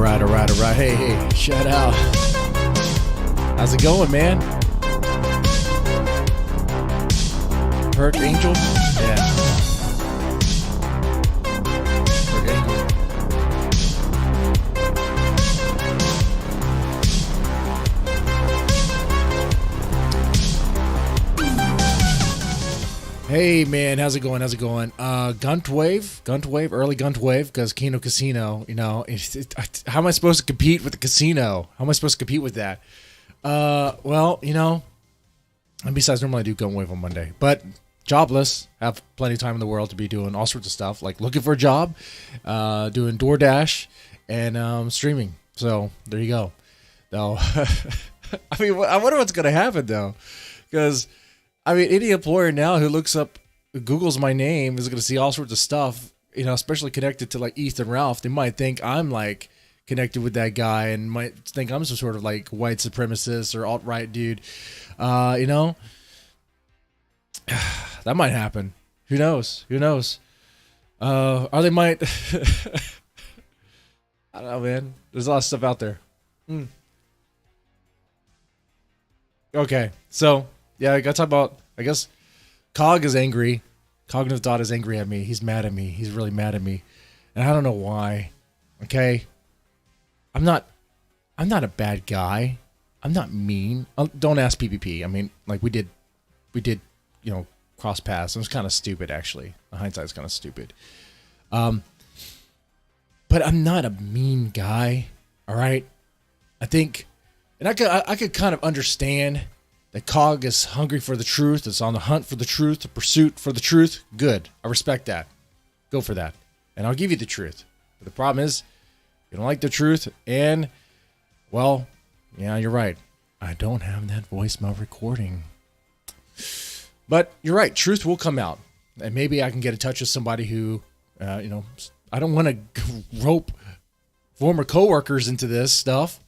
All right. Hey, shout out. How's it going, man? Perk Angel? Yeah. Perk Angel. Hey, man, how's it going? GUNTWAVE, early GUNTWAVE, because Kino Casino, you know, how am I supposed to compete with the casino? How am I supposed to compete with that? Well, you know, and besides, normally I do GUNTWAVE on Monday, but jobless, have plenty of time in the world to be doing all sorts of stuff, like looking for a job, doing DoorDash, and streaming. So, there you go. Though, I mean, I wonder what's going to happen, though, because I mean, any employer now who looks up, Googles my name is going to see all sorts of stuff, you know, especially connected to like Ethan Ralph. They might think I'm like connected with that guy and might think I'm some sort of like white supremacist or alt-right dude. You know, that might happen. Who knows? Or they might, I don't know, man. There's a lot of stuff out there. Okay. So, yeah, I got to talk about, I guess, COG is angry. Cognitive Dot is angry at me. He's mad at me. He's really mad at me. And I don't know why. Okay? I'm not a bad guy. I'm not mean. Don't ask PPP. I mean, like, we did, you know, cross paths. It was kind of stupid, actually. The hindsight's kind of stupid. But I'm not a mean guy. All right? I think, and I could kind of understand that COG is hungry for the truth. It's on the hunt for the truth, the pursuit for the truth. Good. I respect that. Go for that. And I'll give you the truth. But the problem is, you don't like the truth. And, well, yeah, you're right. I don't have that voicemail recording. But you're right. Truth will come out. And maybe I can get in touch with somebody who, you know, I don't want to rope former coworkers into this stuff.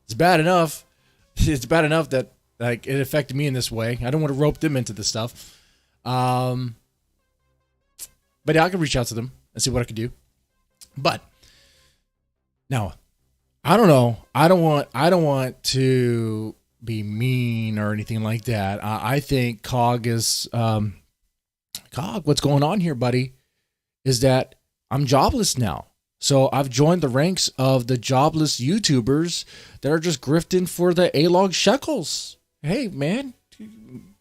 It's bad enough. It's bad enough that, like, it affected me in this way. I don't want to rope them into this stuff. But yeah, I can reach out to them and see what I can do. But now, I don't know. I don't want to be mean or anything like that. I think COG is COG, what's going on here, buddy, is that I'm jobless now. So I've joined the ranks of the jobless YouTubers that are just grifting for the A-log shekels. Hey, man,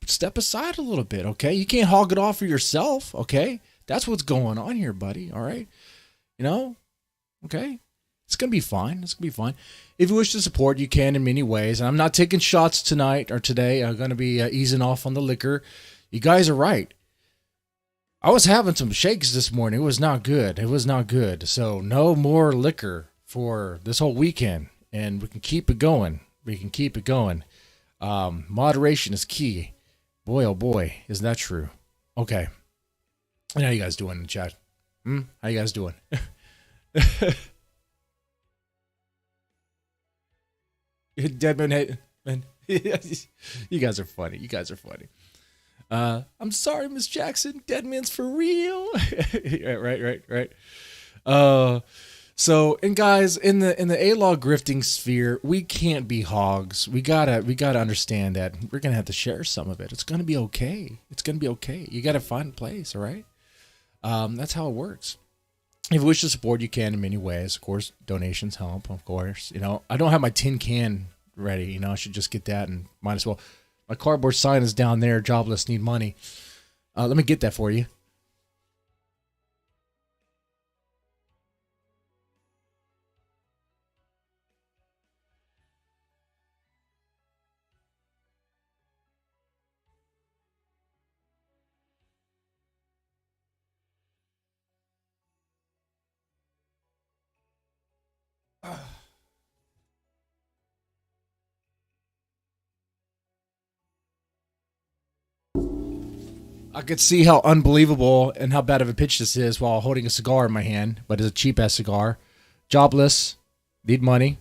step aside a little bit, okay? You can't hog it all for yourself, okay? That's what's going on here, buddy, all right? You know, okay? It's going to be fine. If you wish to support, you can in many ways. And I'm not taking shots tonight or today. I'm going to be easing off on the liquor. You guys are right. I was having some shakes this morning. It was not good. So no more liquor for this whole weekend. And we can keep it going. Moderation is key. Boy, oh boy, isn't that true? Okay. And how you guys doing in the chat? How you guys doing? Deadman, hey, man. You guys are funny. I'm sorry, Miss Jackson. Deadman's for real. Right. So, and guys, in the A-log grifting sphere, we can't be hogs. We gotta understand that we're gonna have to share some of it. It's gonna be okay. You gotta find a place, all right? That's how it works. If you wish to support, you can in many ways. Of course, donations help. Of course, you know, I don't have my tin can ready. You know, I should just get that, and might as well. My cardboard sign is down there. Jobless, need money. Let me get that for you. I could see how unbelievable and how bad of a pitch this is while holding a cigar in my hand, but it's a cheap-ass cigar. Jobless, need money.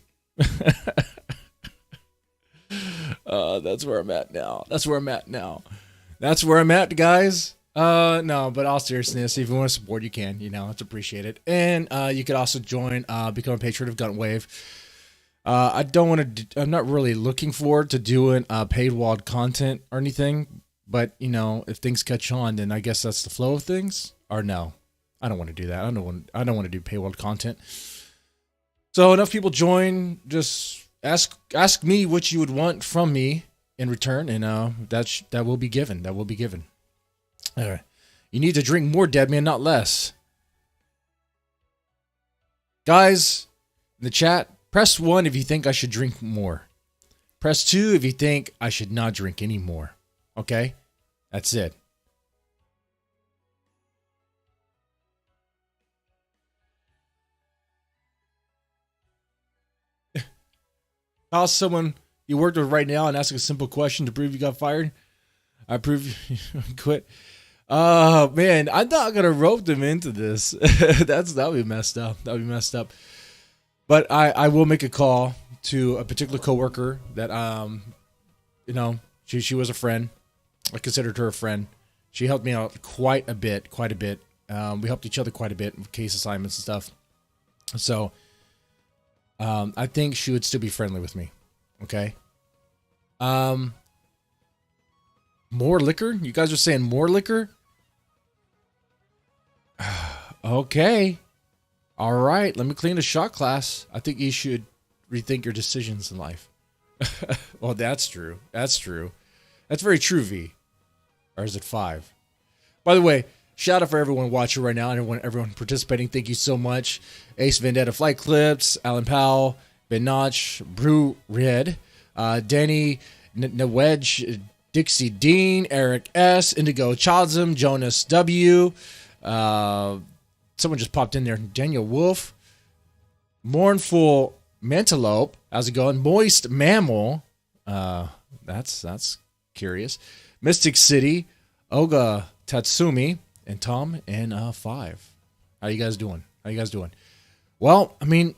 That's where I'm at now. That's where I'm at, guys. No, but all seriousness, if you want to support, you can. You know, it's appreciated. And you could also join, become a patron of GUNTWAVE. I don't want to. I'm not really looking forward to doing paid walled content or anything. But you know, if things catch on, then I guess that's the flow of things. Or no, I don't want to do that. I don't want to do paywalled content. So enough people join. Just ask me what you would want from me in return, and that will be given. That will be given. All right. You need to drink more, dead man, not less. Guys, in the chat, press 1 if you think I should drink more. Press 2 if you think I should not drink any more. Okay? That's it. Call someone you worked with right now and ask a simple question to prove you got fired. I prove you quit. Oh, man, I'm not going to rope them into this. That'll be messed up. That'll be messed up. But I will make a call to a particular coworker that, you know, she was a friend. I considered her a friend. She helped me out quite a bit. We helped each other quite a bit with case assignments and stuff. So, I think she would still be friendly with me. Okay. More liquor? You guys are saying more liquor? Okay. All right. Let me clean the shot class. I think you should rethink your decisions in life. Well, that's true. That's true. That's very true, V. Or is it 5? By the way, shout out for everyone watching right now and everyone participating. Thank you so much. Ace Vendetta Flight Clips, Alan Powell, Ben Notch, Brew Red, Danny Nwedge, Dixie Dean, Eric S, Indigo Chasm, Jonas W. Someone just popped in there. Daniel Wolf, Mournful Mantelope. How's it going? Moist Mammal. That's curious. Mystic City, Oga Tatsumi, and Tom and 5. How you guys doing? Well, I mean,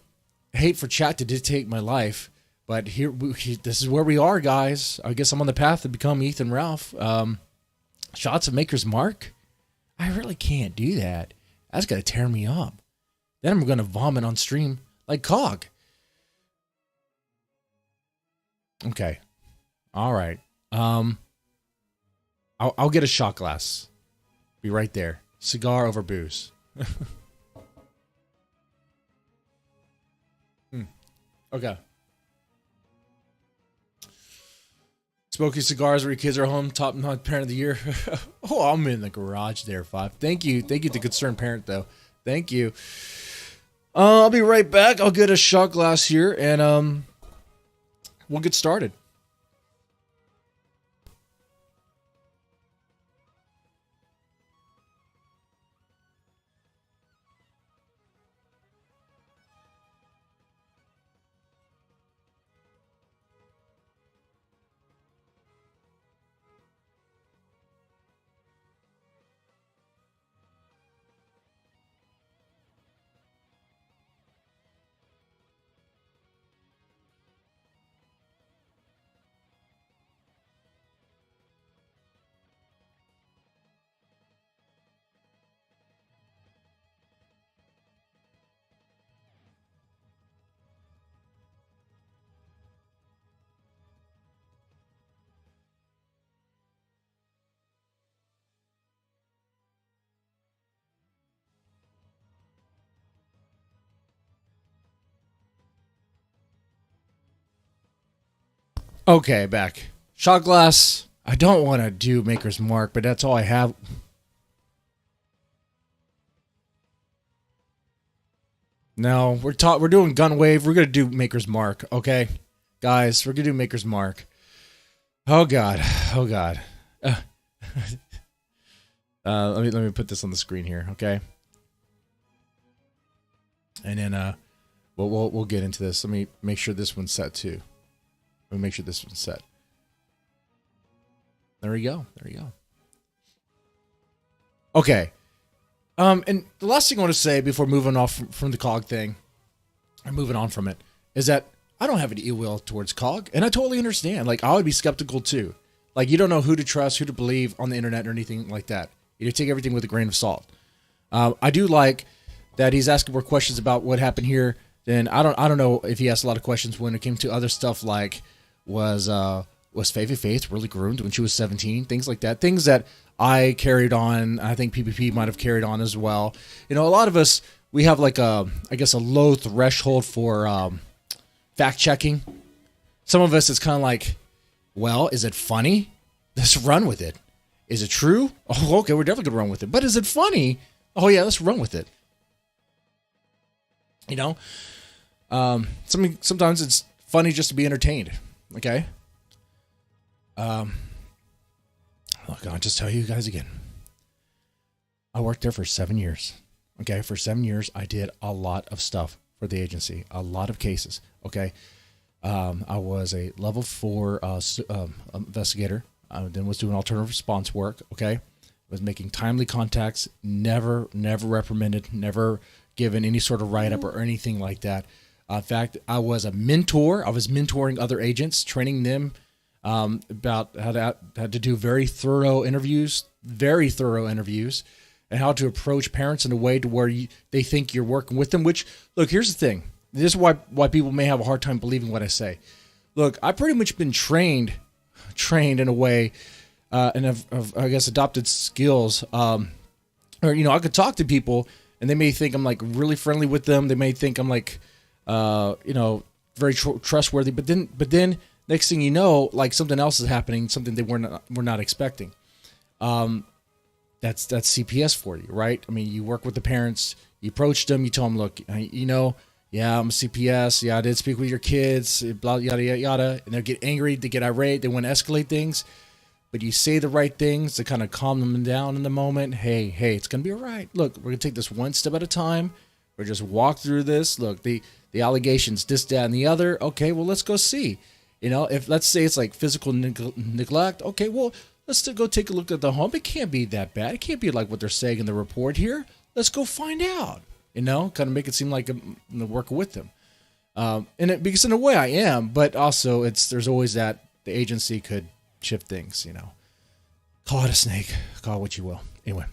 I hate for chat to dictate my life, but this is where we are, guys. I guess I'm on the path to become Ethan Ralph. Shots of Maker's Mark? I really can't do that. That's going to tear me up. Then I'm going to vomit on stream like COG. Okay. All right. I'll get a shot glass. Be right there. Cigar over booze. Okay. Smoky cigars where your kids are home. Top notch parent of the year. Oh, I'm in the garage there, 5. Thank you to concerned parent though. Thank you. I'll be right back. I'll get a shot glass here and we'll get started. Okay, back. Shot glass. I don't want to do Maker's Mark, but that's all I have. No, we're doing GUNTWAVE. We're gonna do Maker's Mark, okay, guys. We're gonna do Maker's Mark. Oh God. Let me put this on the screen here, okay? And then we'll get into this. Let me make sure this one's set too. Let me make sure this one's set. There we go. Okay. And the last thing I want to say before moving off from the COG thing, or moving on from it, is that I don't have any ill will towards COG, and I totally understand. Like, I would be skeptical too. Like, you don't know who to trust, who to believe on the internet or anything like that. You take everything with a grain of salt. I do like that he's asking more questions about what happened here. Then I don't know if he asked a lot of questions when it came to other stuff like was Faith really groomed when she was 17? Things like that. Things that I carried on. I think PPP might have carried on as well. You know, a lot of us, we have like a low threshold for fact checking. Some of us, it's kind of like, well, is it funny? Let's run with it. Is it true? Oh, okay, we're definitely gonna run with it. But is it funny? Oh yeah, let's run with it. You know, sometimes it's funny just to be entertained. Okay. Look, I'll just tell you guys again. I worked there for 7 years. Okay, for 7 years, I did a lot of stuff for the agency, a lot of cases. Okay, I was a level 4 investigator. I then was doing alternative response work. Okay, was making timely contacts. Never reprimanded. Never given any sort of write up or anything like that. In fact, I was a mentor. I was mentoring other agents, training them about how to do very thorough interviews, and how to approach parents in a way to where they think you're working with them. Which, look, here's the thing. This is why people may have a hard time believing what I say. Look, I've pretty much been trained in a way, and have I guess adopted skills. Or I could talk to people, and they may think I'm like really friendly with them. They may think I'm like, very trustworthy. But then next thing you know, like something else is happening, something they were not expecting. That's CPS for you, right? I mean, you work with the parents, you approach them, you tell them, look, yeah, I'm a CPS. Yeah, I did speak with your kids, blah, yada, yada, yada. And they'll get angry, they get irate, they want to escalate things. But you say the right things to kind of calm them down in the moment. Hey, it's going to be all right. Look, we're going to take this one step at a time. We're just walk through this. Look, the allegations, this, that, and the other. Okay, well, let's go see. If let's say it's like physical neglect. Okay, well, let's go take a look at the home. It can't be that bad. It can't be like what they're saying in the report here. Let's go find out. Kind of make it seem like I'm working with them. Because in a way I am, but also there's always that the agency could shift things, Call it a snake, call it what you will. Anyway,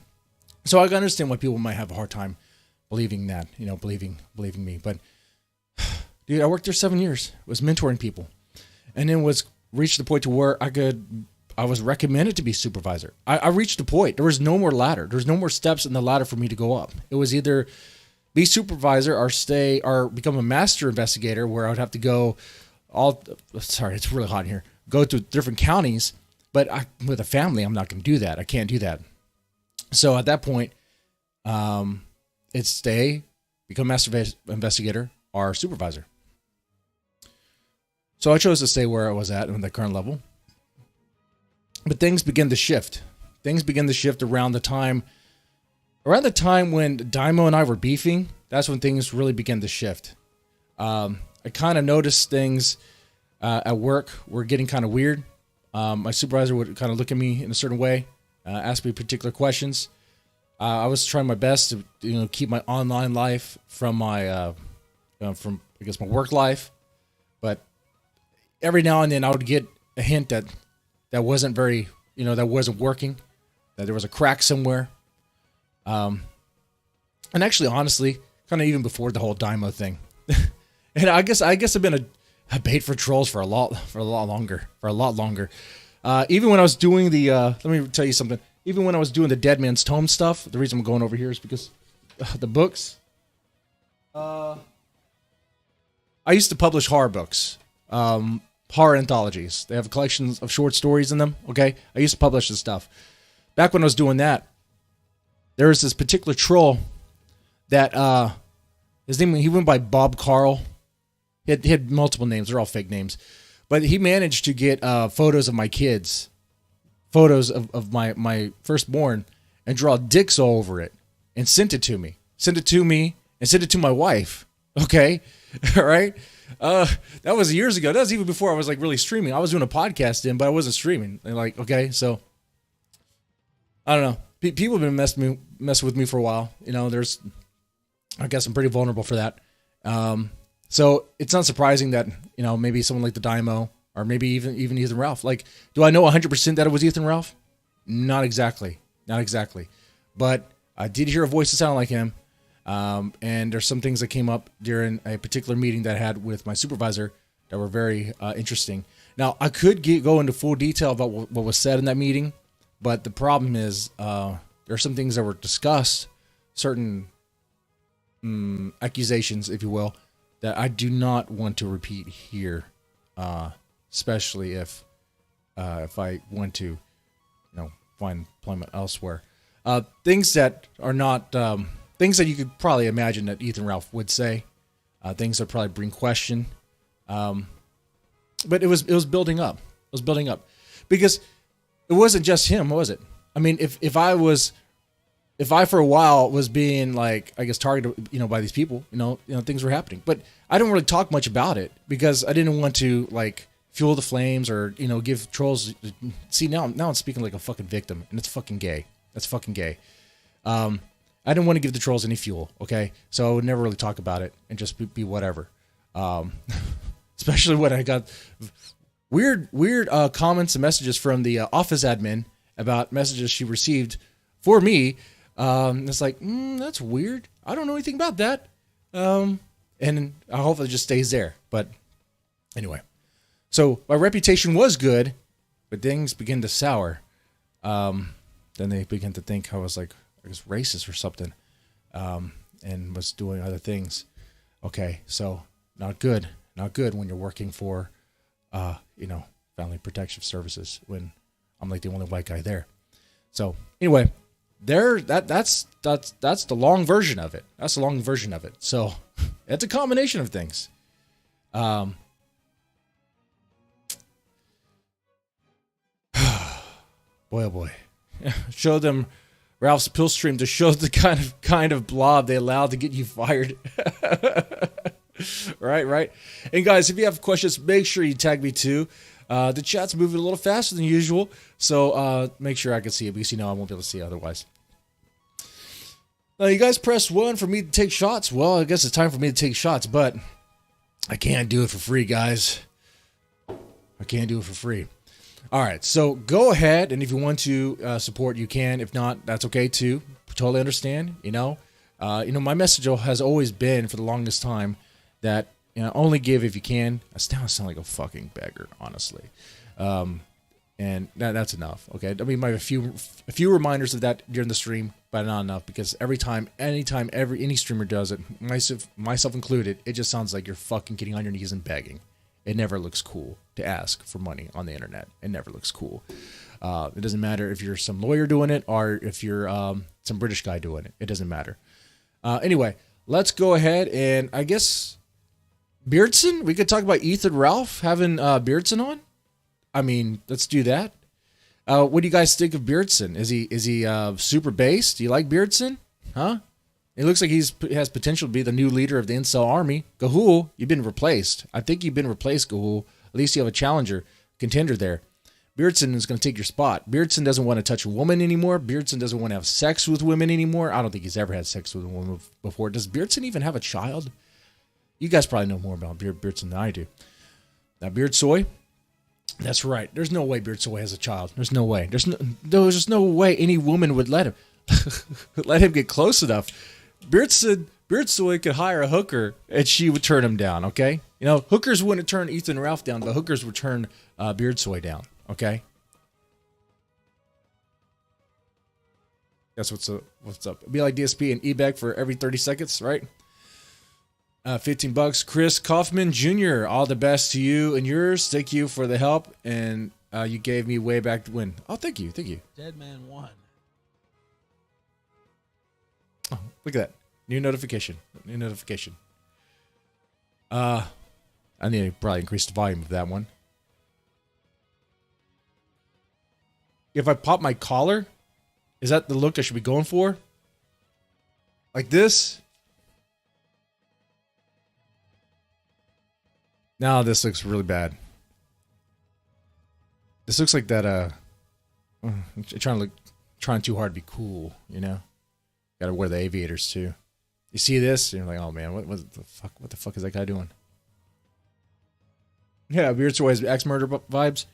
so I can understand why people might have a hard time believing that, believing me. But dude, I worked there 7 years, was mentoring people, and then reached the point to where I was recommended to be supervisor. I reached the point. There was no more ladder. There's no more steps in the ladder for me to go up. It was either be supervisor or become a master investigator, where I would have to go it's really hot in here. Go to different counties, but with a family, I'm not going to do that. I can't do that. So at that point, it's become master investigator or supervisor. So I chose to stay where I was at the current level. But things began to shift. Things began to shift around the time when Daimo and I were beefing. That's when things really began to shift. I kind of noticed things at work were getting kind of weird. My supervisor would kind of look at me in a certain way, ask me particular questions. I was trying my best to keep my online life from my my work life, but every now and then I would get a hint that wasn't very, that wasn't working, that there was a crack somewhere. And actually, honestly, kind of even before the whole Daimo thing, and I guess I've been a bait for trolls for a lot longer. Even when I was doing let me tell you something. Even when I was doing the Dead Man's Tome stuff, the reason I'm going over here is because the books. I used to publish horror books, horror anthologies. They have collections of short stories in them. Okay, I used to publish this stuff. Back when I was doing that, there was this particular troll that his name, he went by Bob Carl. He had multiple names. They're all fake names. But he managed to get photos of my kids, photos of my firstborn, and draw dicks all over it and sent it to me. And sent it to my wife. Okay? All right? That was years ago. That was even before I was like really streaming. I was doing a podcast then, but I wasn't streaming. And okay, so I don't know. People have been messing with me for a while. I guess I'm pretty vulnerable for that. So it's not surprising that, maybe someone like the Daimo, or maybe even Ethan Ralph. Like, do I know 100% that it was Ethan Ralph? Not exactly. not exactly. But I did hear a voice that sounded like him. And there's some things that came up during a particular meeting that I had with my supervisor that were very interesting. Now, I could go into full detail about what was said in that meeting, but the problem is there are some things that were discussed, certain accusations, if you will, that I do not want to repeat here, especially if I want to, find employment elsewhere. Things that are not things that you could probably imagine that Ethan Ralph would say, things that probably bring question. But it was building up. It was building up because it wasn't just him, was it? I mean, if I for a while was being like, I guess, targeted, by these people, things were happening, but I didn't really talk much about it because I didn't want to like fuel the flames or, give trolls. See, now I'm speaking like a fucking victim, and it's fucking gay. That's fucking gay. I didn't want to give the trolls any fuel. Okay. So I would never really talk about it and just be whatever. Especially when I got weird comments and messages from the office admin about messages she received for me. It's like, that's weird. I don't know anything about that. And I hope it just stays there. But anyway, so my reputation was good, but things began to sour. Then they began to think I was like, I guess, racist or something, and was doing other things. Okay, so not good when you're working for, Family Protection Services when I'm like the only white guy there. So anyway, that's the long version of it. That's the long version of it. So it's a combination of things. Boy, oh boy. Show them Ralph's pill stream to show the kind of blob they allowed to get you fired. Right. And guys, if you have questions, make sure you tag me too. The chat's moving a little faster than usual, so make sure I can see it because I won't be able to see it otherwise. Now, you guys press 1 for me to take shots. Well, I guess it's time for me to take shots, but I can't do it for free, guys. I can't do it for free. All right, so go ahead, and if you want to support, you can. If not, that's okay too. Totally understand. My message has always been for the longest time that only give if you can. I sound like a fucking beggar, honestly, and that's enough. Okay, I mean, a few reminders of that during the stream, but not enough because anytime any streamer does it, myself included, it just sounds like you're fucking getting on your knees and begging. It never looks cool to ask for money on the internet. It never looks cool. It doesn't matter if you're some lawyer doing it or if you're some British guy doing it. It doesn't matter. Anyway, let's go ahead and I guess Beardson. We could talk about Ethan Ralph having Beardson on. I mean, let's do that. What do you guys think of Beardson? Is he super bass? Do you like Beardson? Huh? It looks like he has potential to be the new leader of the Incel army. Gahul, you've been replaced. I think you've been replaced, Gahul. At least you have a contender there. Beardson is going to take your spot. Beardson doesn't want to touch a woman anymore. Beardson doesn't want to have sex with women anymore. I don't think he's ever had sex with a woman before. Does Beardson even have a child? You guys probably know more about Beardson than I do. Now, Beardsoy, that's right. There's no way Beardsoy has a child. There's no way. There's just no way any woman would let him get close enough. Beardsoy could hire a hooker and she would turn him down, okay? Hookers wouldn't turn Ethan Ralph down, but hookers would turn Beardsoy down, okay? That's what's up. It'd be like DSP and eBay for every 30 seconds, right? $15. Chris Kaufman Jr., all the best to you and yours. Thank you for the help, and you gave me way back when. Oh, thank you. Dead Man 1. Oh, look at that. New notification. I need to probably increase the volume of that one. If I pop my collar, is that the look I should be going for? Like this? Now this looks really bad. This looks like that, trying too hard to be cool, Gotta wear the aviators too. You see this? And you're like, oh man, what the fuck is that guy doing? Yeah, Beardsoy has axe murder vibes.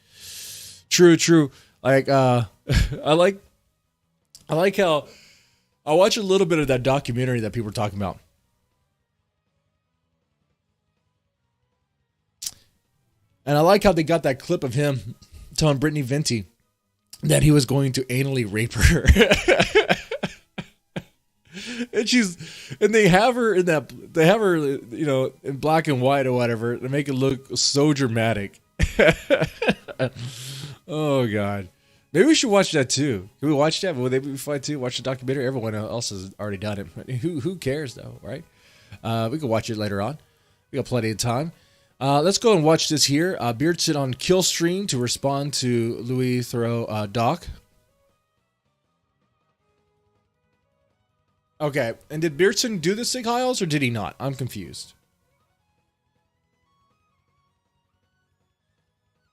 True. Like, I I like how I watched a little bit of that documentary that people were talking about. And I like how they got that clip of him telling Brittany Venti that he was going to anally rape her. And they have her in in black and white or whatever to make it look so dramatic. Oh God. Maybe we should watch that too. Can we watch that? Would they be fun too? Watch the documentary? Everyone else has already done it. Who cares though, right? We can watch it later on. We got plenty of time. Let's go and watch this here. Beardson on kill stream to respond to Louis Theroux doc. Okay, and did Beardson do the Sig Heils or did he not? I'm confused.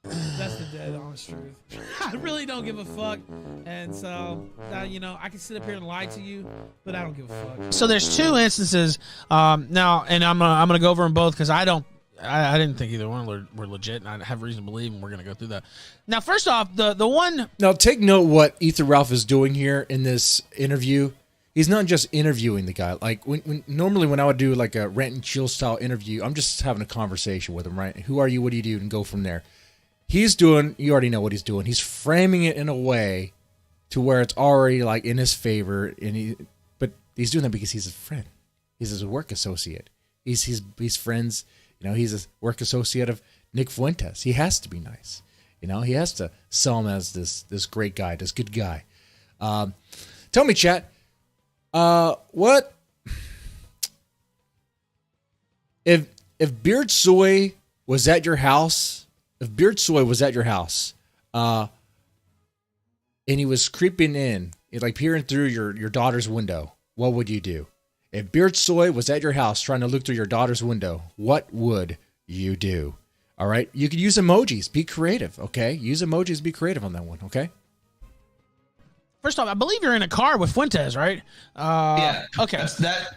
That's the dead honest truth. I really don't give a fuck, and so I can sit up here and lie to you, but I don't give a fuck. So there's two instances now, and I'm gonna go over them both because I didn't think either one were legit, and I have reason to believe, and we're gonna go through that. Now, first off, the one. Now, take note what Ethan Ralph is doing here in this interview. He's not just interviewing the guy. Like normally when I would do like a rant and chill style interview, I'm just having a conversation with him, right? Who are you? What do you do? And go from there. You already know what he's doing. He's framing it in a way to where it's already like in his favor, but he's doing that because he's his friend. He's his work associate. He's friends. He's a work associate of Nick Fuentes. He has to be nice. He has to sell him as this great guy, this good guy. Tell me, chat. What if Beardsoy was at your house? If Beardsoy was at your house, and he was creeping in, like peering through your daughter's window, what would you do? If Beardsoy was at your house trying to look through your daughter's window, what would you do? All right, you could use emojis. Be creative, okay? Use emojis. Be creative on that one, okay? First off, I believe you're in a car with Fuentes, right? Yeah. Okay.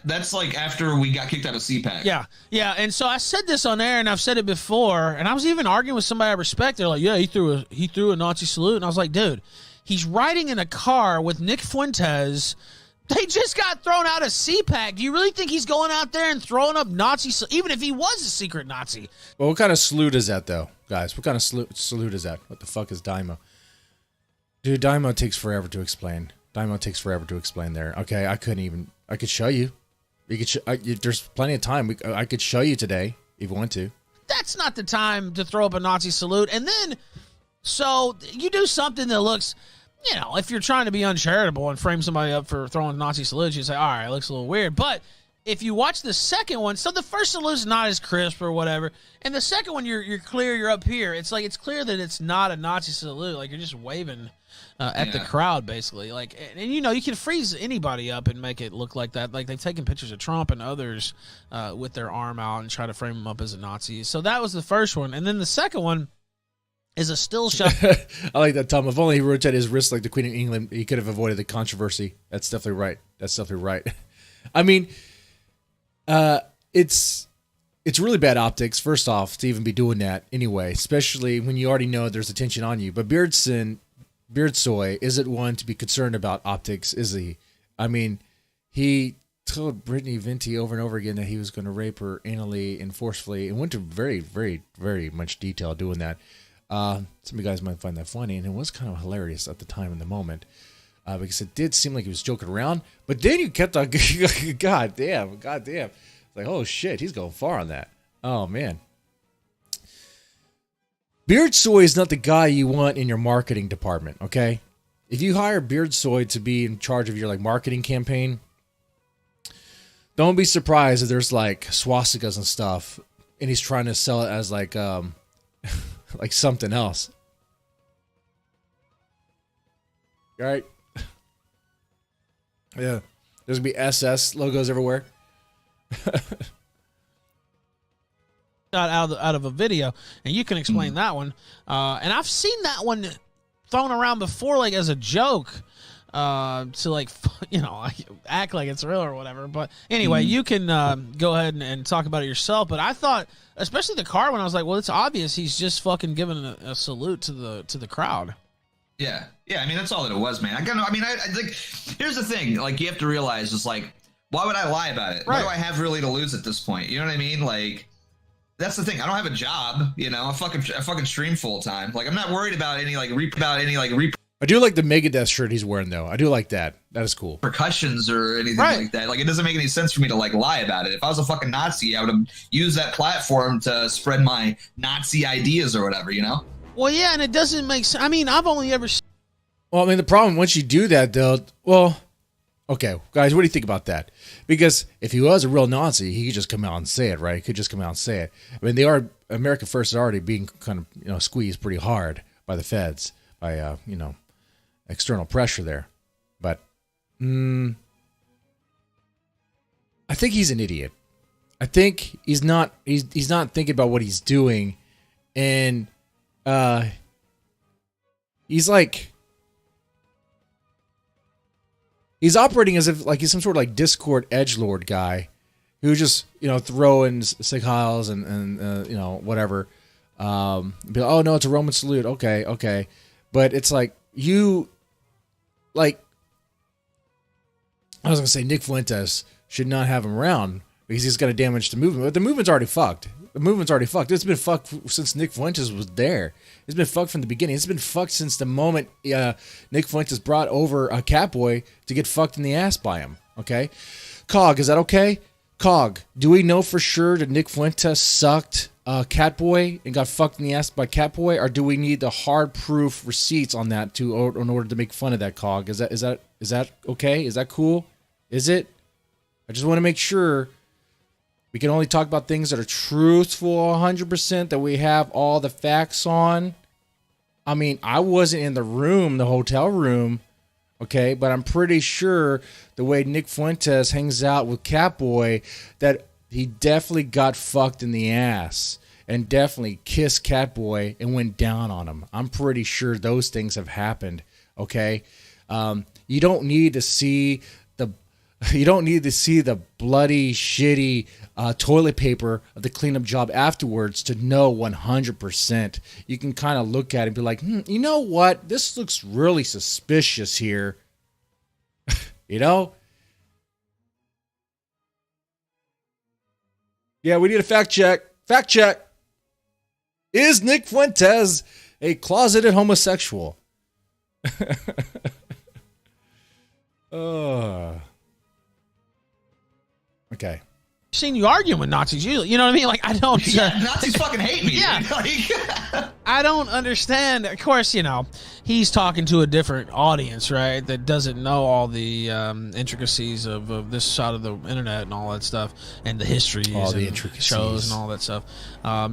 That's like after we got kicked out of CPAC. Yeah. And so I said this on air, and I've said it before, and I was even arguing with somebody I respect. They're like, "Yeah, he threw a Nazi salute," and I was like, "Dude, he's riding in a car with Nick Fuentes. They just got thrown out of CPAC. Do you really think he's going out there and throwing up Nazi, even if he was a secret Nazi?" Well, what kind of salute is that, though, guys? What kind of salute is that? What the fuck is Daimo? Dude, Daimo takes forever to explain. There. Okay, I could show you. There's plenty of time. I could show you today if you want to. That's not the time to throw up a Nazi salute. And then, so you do something that looks, if you're trying to be uncharitable and frame somebody up for throwing a Nazi salute, you say, all right, it looks a little weird. But if you watch the second one, so the first salute's not as crisp or whatever, and the second one, you're clear, you're up here. It's like, it's clear that it's not a Nazi salute. Like, you're just waving at the crowd, basically. Like, and you can freeze anybody up and make it look like that. Like, they've taken pictures of Trump and others with their arm out and try to frame him up as a Nazi. So that was the first one. And then the second one is a still shot. I like that, Tom. If only he rotated his wrist like the Queen of England, he could have avoided the controversy. That's definitely right. I mean, it's really bad optics, first off, to even be doing that anyway, especially when you already know there's attention on you. But Beardsoy isn't one to be concerned about optics, is he? I mean, he told Brittany Venti over and over again that he was going to rape her anally and forcefully, and went to very, very, very much detail doing that. Some of you guys might find that funny, and it was kind of hilarious at the time in the moment, because it did seem like he was joking around. But then you kept on, God damn. It's like, oh shit, he's going far on that. Oh man. Beardsoy is not the guy you want in your marketing department, okay? If you hire Beardsoy to be in charge of your marketing campaign, don't be surprised if there's like swastikas and stuff, and he's trying to sell it as like like something else. Right? Yeah. There's gonna be SS logos everywhere. out of a video, and you can explain that one. And I've seen that one thrown around before, like as a joke, to act like it's real or whatever. But anyway, you can go ahead and talk about it yourself. But I thought, especially the car one, I was like, well, it's obvious he's just fucking giving a salute to the crowd. Yeah. Yeah. I mean, that's all that it was, man. I like, here's the thing. Like, you have to realize is like, why would I lie about it? Right. What do I have really to lose at this point? You know what I mean? Like, that's the thing. I don't have a job. You know, I fucking stream full time. Like, I'm not worried about any I do like the Megadeth shirt he's wearing though. I do like that. That is cool. repercussions or anything Right. like that. Like, it doesn't make any sense for me to like lie about it. If I was a fucking Nazi, I would have used that platform to spread my Nazi ideas or whatever, you know? Well, yeah, and it doesn't make sense. I mean, I've only ever seen Well, I mean, the problem once you do that, though, well, okay, guys, what do you think about that? Because if he was a real Nazi, he could just come out and say it, right? He could just come out and say it. I mean, America First is already being kind of, squeezed pretty hard by the feds, by, external pressure there. But, I think he's an idiot. I think he's not thinking about what he's doing, and he's operating as if like he's some sort of like Discord edgelord guy who just throw in sig heils and whatever. Be like, oh no, it's a Roman salute. Okay, but it's like I was gonna say Nick Fuentes should not have him around because he's gonna damage the movement. But the movement's already fucked. It's been fucked since Nick Fuentes was there. It's been fucked from the beginning. It's been fucked since the moment Nick Fuentes brought over a Catboy to get fucked in the ass by him. Okay? COG, is that okay? COG, do we know for sure that Nick Fuentes sucked Catboy and got fucked in the ass by Catboy, or do we need the hard proof receipts on that in order to make fun of that, COG? Is that okay? Is that cool? Is it? I just want to make sure. We can only talk about things that are truthful 100%, that we have all the facts on. I mean, I wasn't in the hotel room, okay? But I'm pretty sure the way Nick Fuentes hangs out with Catboy, that he definitely got fucked in the ass and definitely kissed Catboy and went down on him. I'm pretty sure those things have happened, okay? You don't need to see the bloody, shitty toilet paper of the cleanup job afterwards to know 100%. You can kind of look at it and be like, you know what? This looks really suspicious here. Yeah, we need a fact check. Fact check. Is Nick Fuentes a closeted homosexual? Okay. seen you arguing with Nazis usually. You know what I mean? Like, I don't. Nazis fucking hate me. Yeah. Dude. Like, I don't understand. Of course, he's talking to a different audience, right? That doesn't know all the intricacies of this side of the internet and all that stuff, and the histories, all the and intricacies, shows, and all that stuff.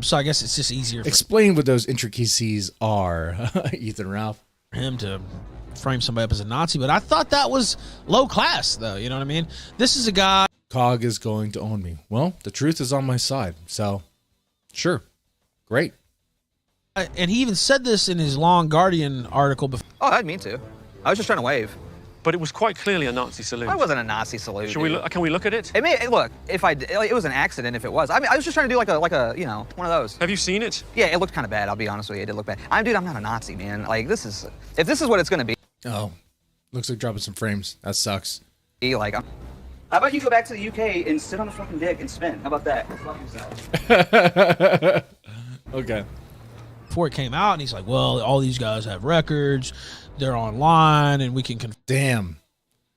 So I guess it's just easier. Explain what those intricacies are, Ethan Ralph. For him to frame somebody up as a Nazi, but I thought that was low class, though. You know what I mean? This is a guy. COG is going to own me. Well, the truth is on my side, so sure, great. And he even said this in his long Guardian article before. Oh, I didn't mean to. I was just trying to wave. But it was quite clearly a Nazi salute. I wasn't a Nazi salute. Should we look? Can we look at it? Look, it was an accident if it was. I mean, I was just trying to do like a one of those. Have you seen it? Yeah, it looked kind of bad. I'll be honest with you, it did look bad. I'm not a Nazi, man. Like if this is what it's gonna be. Oh, looks like dropping some frames. That sucks. Like, how about you go back to the UK and sit on a fucking dick and spin? How about that? Fuck yourself. Okay. Before it came out, and he's like, well, all these guys have records, they're online, and we can Damn.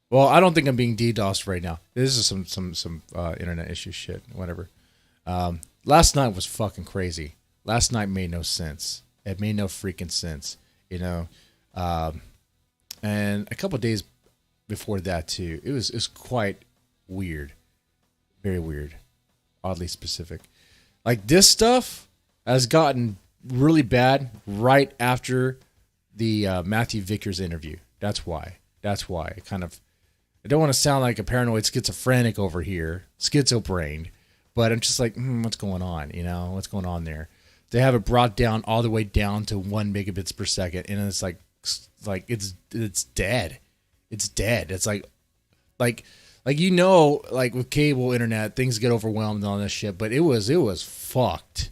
Well, I don't think I'm being DDoSed right now. This is some internet issue shit, whatever. Last night was fucking crazy. Last night made no sense. It made no freaking sense, and a couple of days before that too, it was quite weird, very weird, oddly specific. Like this stuff has gotten really bad right after the Matthew Vickers interview. That's why. I don't want to sound like a paranoid schizophrenic over here, schizo-brained, but I'm just like, what's going on? What's going on there? They have it brought down all the way down to 1 megabits per second, and it's like it's dead. It's dead. It's like with cable internet, things get overwhelmed and all this shit, but it was fucked.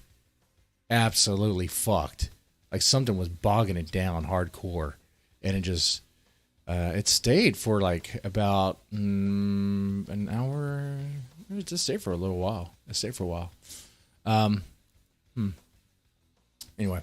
Absolutely fucked. Like something was bogging it down hardcore. and it just it stayed for like about an hour. It just stayed for a little while. It stayed for a while. Anyway.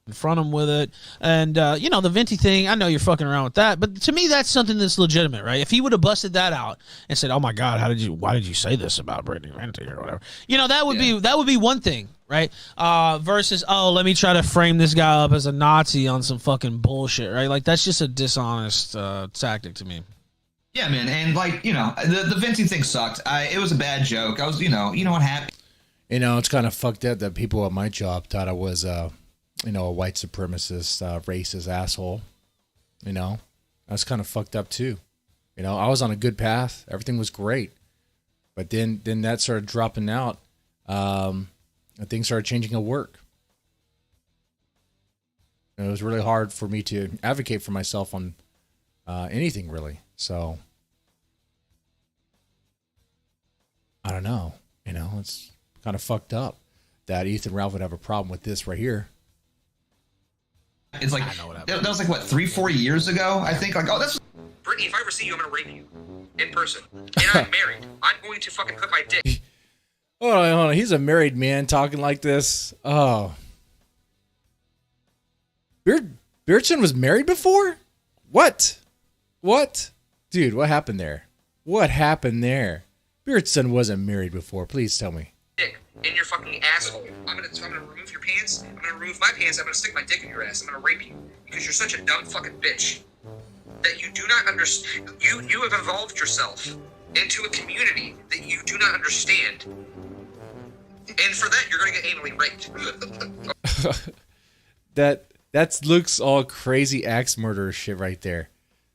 Confront him with it. And, you know, the Venti thing, I know you're fucking around with that, but to me, that's something that's legitimate, right? If he would have busted that out and said, oh my God, why did you say this about Brittany Venti or whatever? You know, that would be one thing, right? Versus, oh, let me try to frame this guy up as a Nazi on some fucking bullshit, right? Like, that's just a dishonest tactic to me. Yeah, man. And like, you know, the Venti thing sucked. It was a bad joke. I was, you know what happened? You know, it's kind of fucked up that people at my job thought I was, you know, a white supremacist, racist asshole. You know, that's kind of fucked up too. You know, I was on a good path. Everything was great. But then that started dropping out. And things started changing at work. And it was really hard for me to advocate for myself on anything really. So, I don't know. You know, it's kind of fucked up that Ethan Ralph would have a problem with this right here. It's like, that was like, what, 3-4 years ago? I think, like, oh, that's... Brittany, if I ever see you, I'm gonna rape you. In person. And I'm married. I'm going to fucking put my dick... Hold on. He's a married man talking like this. Oh. Beardson was married before? What? Dude, what happened there? Beardson wasn't married before. Please tell me. Dick in your fucking asshole. I'm gonna remove your pants. I'm gonna remove my pants. I'm gonna stick my dick in your ass. I'm gonna rape you because you're such a dumb fucking bitch that you do not understand. You have evolved yourself into a community that you do not understand, and for that you're gonna get anally raped. That looks all crazy axe murderer shit right there.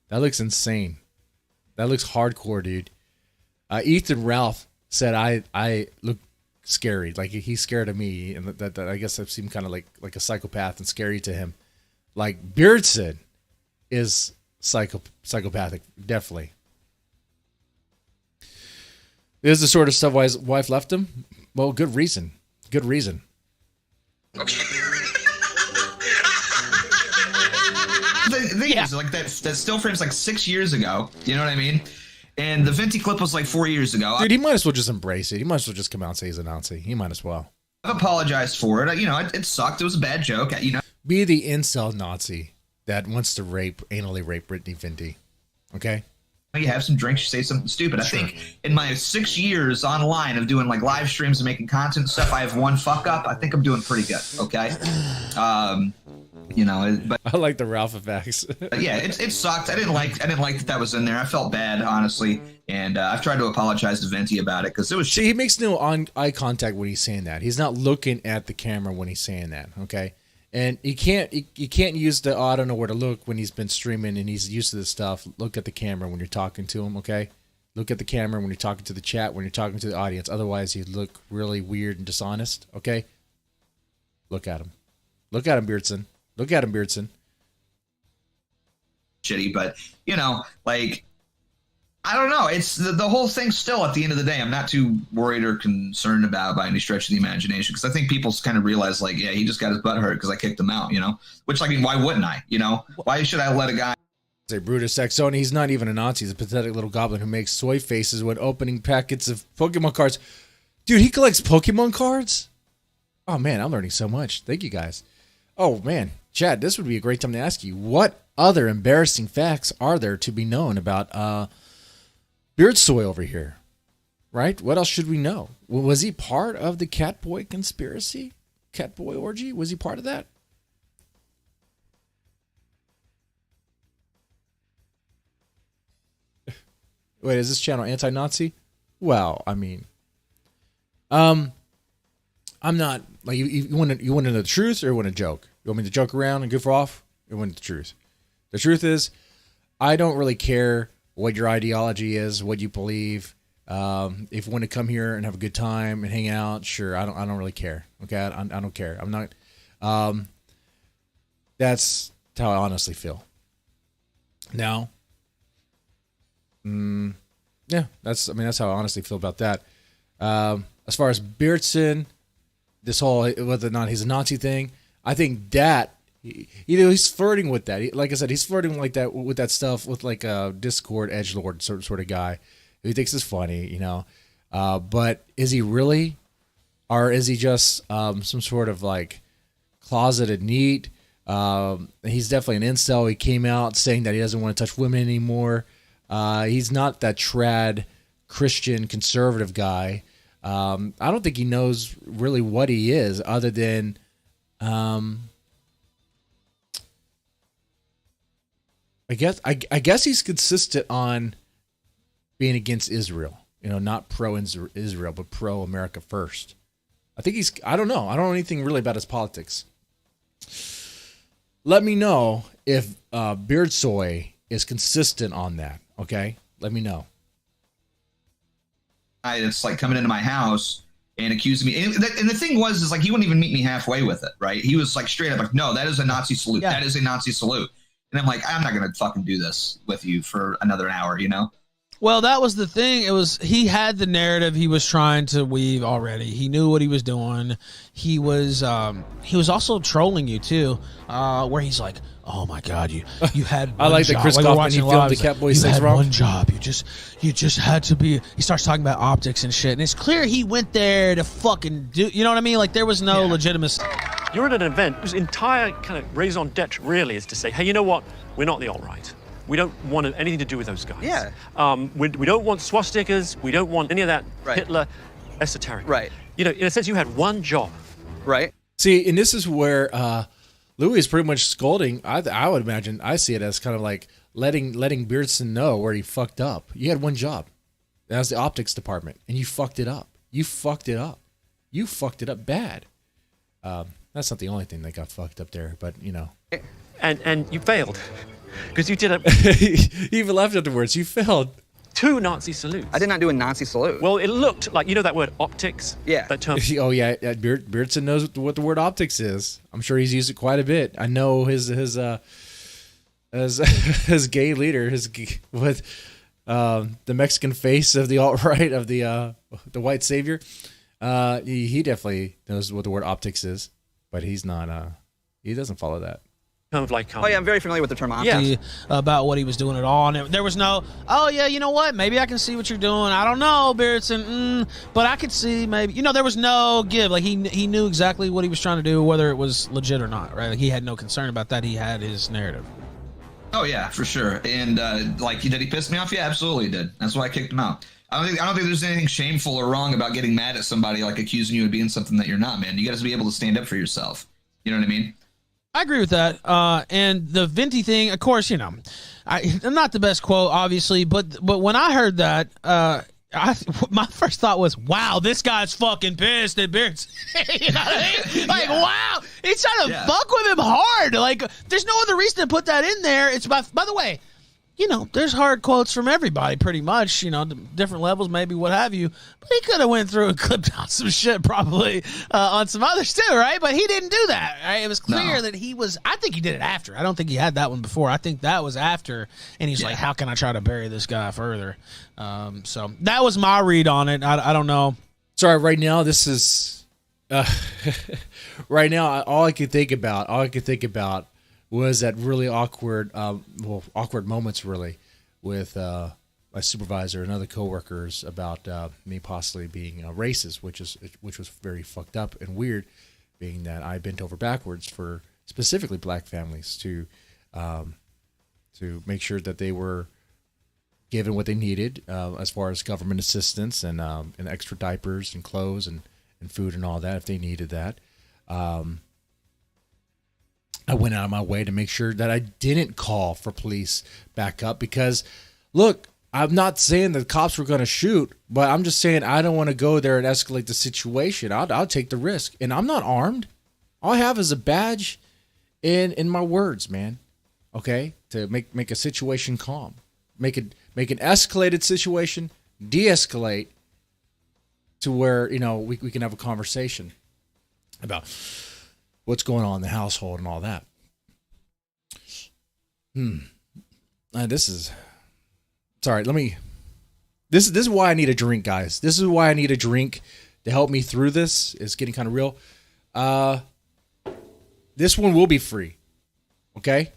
That looks insane. That looks hardcore, dude. Ethan Ralph said I look scary, like he's scared of me, and that I guess I've seemed kind of like a psychopath and scary to him. Like Beardson is psychopathic, definitely. This is the sort of stuff why his wife left him. Well, good reason. Okay. The thing is, like, that still frame's like 6 years ago. You know what I mean? And the Venti clip was like 4 years ago. Dude, he might as well just embrace it. He might as well just come out and say he's a Nazi. He might as well. I've apologized for it. You know, it sucked. It was a bad joke. You know, be the incel Nazi that wants to anally rape Brittany Venti. Okay? you have some drinks, you say something stupid. I think in my 6 years online of doing like live streams and making content and stuff, I have one fuck up. I think I'm doing pretty good. Okay. You know, but I like the Ralph effects. yeah, it sucked. I didn't like that was in there. I felt bad, honestly, and I've tried to apologize to Venti about it because it was. See, he makes no eye contact when he's saying that. He's not looking at the camera when he's saying that. Okay, and you can't use the I don't know where to look when he's been streaming and he's used to this stuff. Look at the camera when you're talking to him. Okay, look at the camera when you're talking to the chat, when you're talking to the audience. Otherwise, you look really weird and dishonest. Okay, look at him. Look at him, Beardson. Look at him, Beardson. Shitty, but you know, like, I don't know. It's the whole thing. Still, at the end of the day, I'm not too worried or concerned about by any stretch of the imagination because I think people kind of realize, like, yeah, he just got his butt hurt because I kicked him out. You know, which, I mean, why wouldn't I? You know, why should I let a guy? Say Brutus Saxon. He's not even a Nazi. He's a pathetic little goblin who makes soy faces when opening packets of Pokemon cards. Dude, he collects Pokemon cards. Oh man, I'm learning so much. Thank you guys. Oh man. Chad, this would be a great time to ask you, what other embarrassing facts are there to be known about Beardsoy over here? Right? What else should we know? Was he part of the Catboy conspiracy? Catboy orgy? Was he part of that? Wait, is this channel anti-Nazi? Well, I mean, I'm not, like, you want to know the truth or you want to joke? You want me to joke around and goof off? Or want the truth? The truth is, I don't really care what your ideology is, what you believe. If you want to come here and have a good time and hang out, sure. I don't really care. Okay, I don't care. I'm not. That's how I honestly feel. Now, yeah, that's how I honestly feel about that. As far as Beardson, this whole whether or not he's a Nazi thing, I think that He's flirting with that. Like I said, he's flirting like that with that stuff with like a Discord edgelord sort of guy who he thinks is funny, but is he really, or is he just some sort of like closeted neat? He's definitely an incel. He came out saying that he doesn't want to touch women anymore. He's not that trad Christian conservative guy. I don't think he knows really what he is, other than I guess he's consistent on being against Israel. Not pro-Israel, but pro-America first. I don't know. I don't know anything really about his politics. Let me know if Beardsoy is consistent on that, okay? Let me know. It's like coming into my house and accusing me. And the thing was, is like, he wouldn't even meet me halfway with it, right? He was like straight up like, no, that is a Nazi salute. Yeah. That is a Nazi salute. And I'm like, I'm not going to fucking do this with you for another hour, Well, that was the thing. He had the narrative he was trying to weave already. He knew what he was doing. He was also trolling you too, where he's like, "Oh my God, you had." I like that Chris Kaufman, he filmed the Catboy Says Wrong. One job. You just had to be. He starts talking about optics and shit, and it's clear he went there to fucking do. You know what I mean? Like there was no legitimacy. You're at an event whose entire kind of raison d'etre really is to say, hey, you know what? We're not the alt-right. We don't want anything to do with those guys. Yeah. We don't want swastikas. We don't want any of that Hitler esoteric. Right. In a sense, you had one job. Right. See, and this is where Louis is pretty much scolding. I would imagine, I see it as kind of like letting Beardson know where he fucked up. You had one job. That was the optics department, and you fucked it up. You fucked it up. You fucked it up bad. That's not the only thing that got fucked up there, but And you failed. Because you did you even left afterwards. You failed. 2 Nazi salutes. I did not do a Nazi salute. Well, it looked like, that word optics? Yeah. That term. Oh, yeah. Beardson knows what the word optics is. I'm sure he's used it quite a bit. I know his gay leader, with the Mexican face of the alt-right, of the white savior. He definitely knows what the word optics is, but he's not. He doesn't follow that. Kind of like, oh yeah, I'm very familiar with the term optics. About what he was doing at all, and there was no, oh yeah, you know what, maybe I can see what you're doing. I don't know, Beardson, but I could see maybe, there was no give. Like he knew exactly what he was trying to do, whether it was legit or not, right? Like he had no concern about that. He had his narrative. Oh yeah, for sure. And did he piss me off? Yeah, absolutely he did. That's why I kicked him out. I don't think there's anything shameful or wrong about getting mad at somebody, like accusing you of being something that you're not, man. You got to be able to stand up for yourself. You know what I mean? I agree with that. And the Venti thing, of course, I'm not the best quote, obviously, but when I heard that, my first thought was, wow, this guy's fucking pissed at Beardson. You know what I mean? Like, wow, he's trying to fuck with him hard. Like, there's no other reason to put that in there. It's by the way, there's hard quotes from everybody, pretty much, different levels, maybe what have you. But he could have went through and clipped out some shit probably on some others too, right? But he didn't do that, right? It was clear that he was, I think he did it after. I don't think he had that one before. I think that was after. And he's like, how can I try to bury this guy further? So that was my read on it. I don't know. Sorry, right now, this is, right now, all I could think about was that really awkward moments, really, with my supervisor and other coworkers about me possibly being racist, which was very fucked up and weird, being that I bent over backwards for specifically black families to make sure that they were given what they needed as far as government assistance and extra diapers and clothes and food and all that if they needed that. I went out of my way to make sure that I didn't call for police backup because, look, I'm not saying the cops were going to shoot, but I'm just saying I don't want to go there and escalate the situation. I'll take the risk, and I'm not armed. All I have is a badge and my words, man. Okay, to make a situation calm, make an escalated situation de-escalate to where we can have a conversation about what's going on in the household and all that. This is why I need a drink, guys. This is why I need a drink to help me through this. It's getting kind of real. This one will be free. Okay.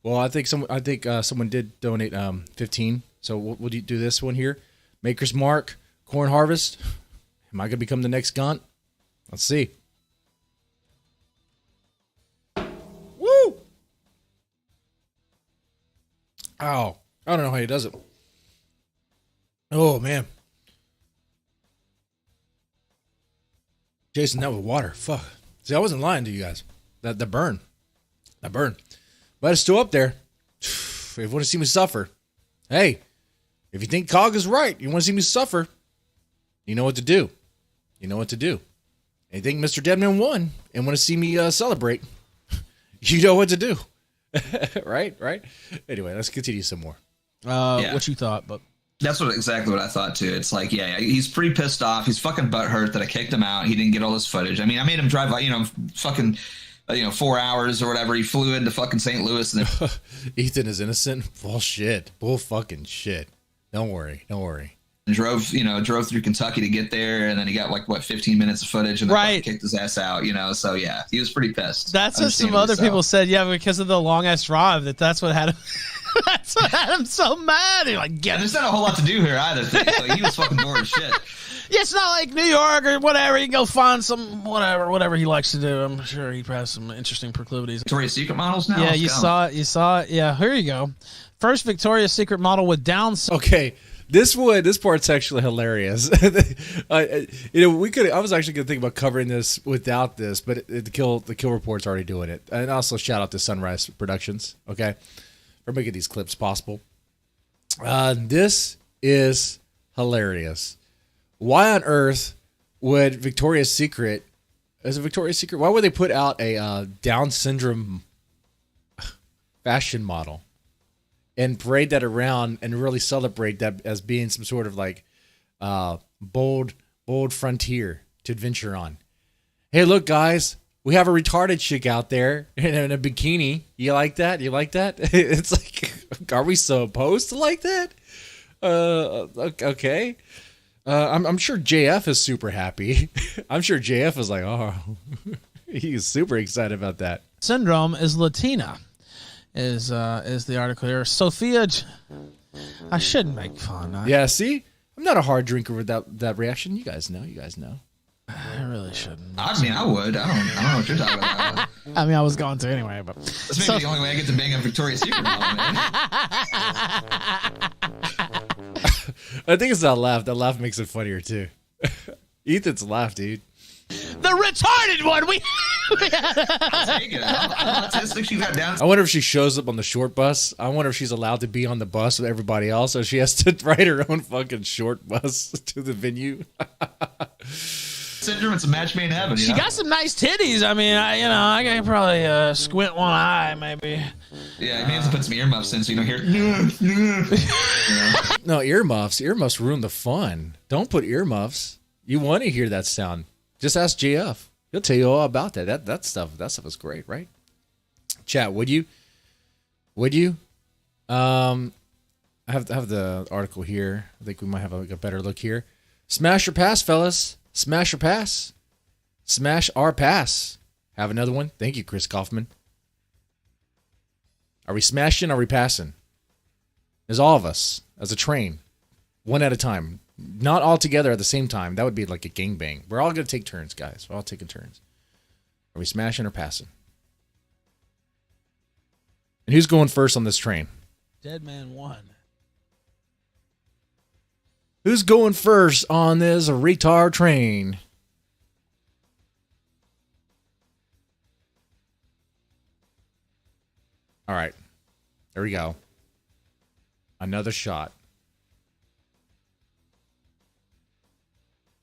Well, I think someone did donate 15. So we'll do this one here. Maker's Mark, Corn Harvest. Am I gonna become the next Gunt? Let's see. Woo! Ow! I don't know how he does it. Oh man, Jason, that was water. Fuck. See, I wasn't lying to you guys. That burn. But it's still up there. If you want to see me suffer, hey, if you think COG is right, you want to see me suffer, you know what to do. And you think Mr. Deadman won and want to see me celebrate, you know what to do. Right? Anyway, let's continue some more. What you thought, but That's exactly what I thought too. It's like, yeah, he's pretty pissed off. He's fucking butthurt that I kicked him out. He didn't get all this footage. I mean, I made him drive, fucking, 4 hours or whatever. He flew into fucking St. Louis. And then Ethan is innocent. Bullshit. Bull fucking shit. Don't worry. drove through Kentucky to get there, and then he got 15 minutes of footage, and then Right. kicked his ass out. So yeah, he was pretty pissed. that's what some other people said. Yeah, because of the long ass drive. That's what had him. That's what had him so mad. He And there's not a whole lot to do here either. So he was fucking bored as shit. Yeah, it's not like New York or whatever. You can go find some whatever he likes to do. I'm sure he has some interesting proclivities. Victoria's Secret models now. Yeah, Let's you go. saw it. Yeah, here you go. First Victoria's Secret model with Down syndrome. Okay. This part's actually hilarious. I was actually gonna think about covering this without this, but the kill report's already doing it. And also shout out to Sunrise Productions, okay, for making these clips possible. This is hilarious. Why on earth would Victoria's Secret? Is it Victoria's Secret? Why would they put out a Down syndrome fashion model and parade that around and really celebrate that as being some sort of bold frontier to adventure on? Hey, look, guys, we have a retarded chick out there in a bikini. You like that? It's like, are we so opposed to like that? Okay. I'm sure JF is super happy. I'm sure JF is like, oh, he's super excited about that. Syndrome is Latina. Is the article here? Sophia, I shouldn't make fun. Yeah, see, I'm not a hard drinker with that reaction. You guys know. I really shouldn't. I mean, I would. I don't know what you're talking about. I mean, I was going to anyway, but That's maybe the only way I get to bang a Victoria's Secret model, man. I think it's that laugh. That laugh makes it funnier too. Ethan's laugh, dude. the retarded one. I'll take it. I'm autistic. She got down. I wonder if she shows up on the short bus. I wonder if she's allowed to be on the bus with everybody else, so she has to ride her own fucking short bus to the venue. Syndrome. It's a match made in heaven. She got some nice titties. I mean, I can probably squint one eye, maybe. Yeah, I have to put some earmuffs in so you don't hear. No, earmuffs. Earmuffs ruin the fun. Don't put earmuffs. You want to hear that sound. Just ask JF. He'll tell you all about that. That stuff is great, right? Chat, would you? I have the article here. I think we might have a better look here. Smash or pass, fellas. Smash or pass. Smash our pass. Have another one. Thank you, Chris Kaufman. Are we smashing? Are we passing? There's all of us as a train, one at a time. Not all together at the same time. That would be like a gangbang. We're all going to take turns, guys. We're all taking turns. Are we smashing or passing? And who's going first on this train? Dead man won. Who's going first on this retard train? All right. There we go. Another shot.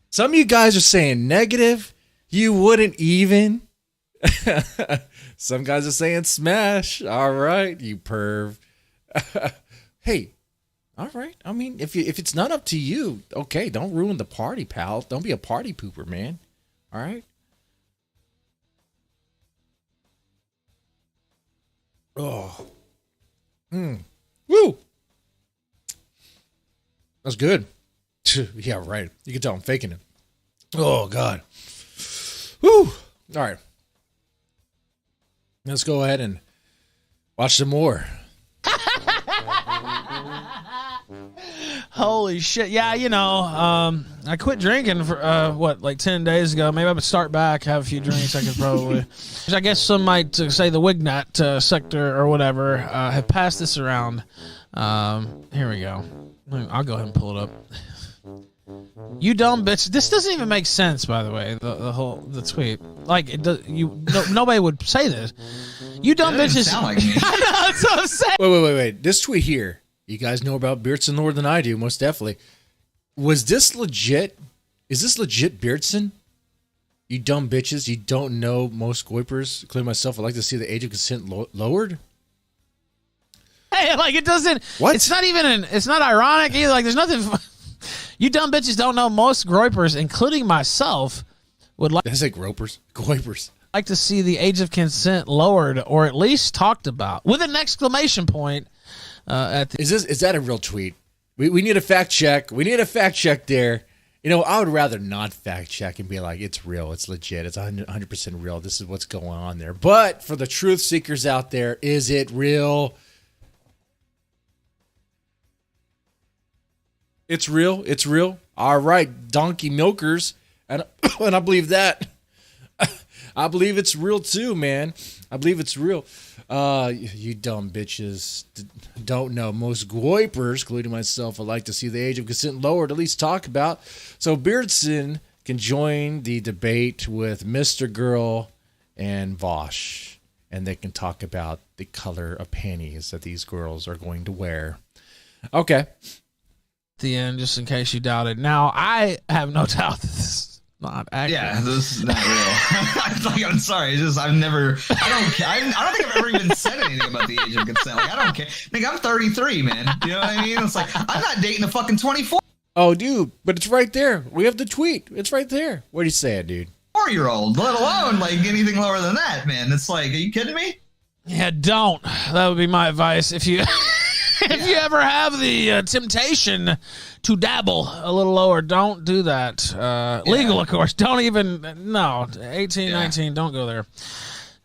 Some of you guys are saying negative. You wouldn't even. Some guys are saying smash. All right, you perv. Hey, all right. I mean, if it's not up to you, okay, don't ruin the party, pal. Don't be a party pooper, man. All right. Oh. Woo. That's good. Yeah, right. You can tell I'm faking it. Oh, God. Woo. All right. Let's go ahead and Watch some more. Holy shit. Yeah, you know, I quit drinking for, like 10 days ago. Maybe I would start back, have a few drinks. I could probably. I guess some might say the Wignut sector or whatever have passed this around. Here we go. I'll go ahead and pull it up. You dumb bitch. This doesn't even make sense, by the way, the tweet. Like, it does, nobody would say this. You dumb bitches. Sound like me. I know, that's what I'm saying. Wait. This tweet here. You guys know about Beardson more than I do, most definitely. Was this legit? Is this legit Beardson? You dumb bitches. You don't know most goipers, including myself. I'd like to see the age of consent lowered. Hey, like, it doesn't. What? It's not even. It's not ironic either. Like, there's nothing. You dumb bitches don't know most groipers, including myself, would like. Did I say gropers? Goipers. Like to see the age of consent lowered or at least talked about with an exclamation point. Is that a real tweet? We need a fact check. We need a fact check there. You know, I would rather not fact check and be like, it's real, it's legit, it's 100% real. This is what's going on there. But for the truth seekers out there, is it real? It's real. It's real. All right, donkey milkers, and I believe that. I believe it's real too, man. I believe it's real. You dumb bitches don't know. Most goipers, including myself, would like to see the age of consent lowered, at least talk about. So Beardson can join the debate with Mr. Girl and Vosh, and they can talk about the color of panties that these girls are going to wear. Okay. The end, just in case you doubted. Now, I have no doubt that this is not accurate. Yeah, this is not real. I'm sorry. It's just I don't think I've ever even said anything about the age of consent. Like, I don't care. Like, I'm 33, man. You know what I mean? It's like I'm not dating a fucking 24. Oh, dude, but it's right there. We have the tweet. It's right there. What are you saying, dude? 4-year-old, let alone like anything lower than that, man. It's like, are you kidding me? Yeah, don't. That would be my advice. If you if you ever have the temptation to dabble a little lower, don't do that. Legal, of course. Don't even, no. 18, 19, don't go there.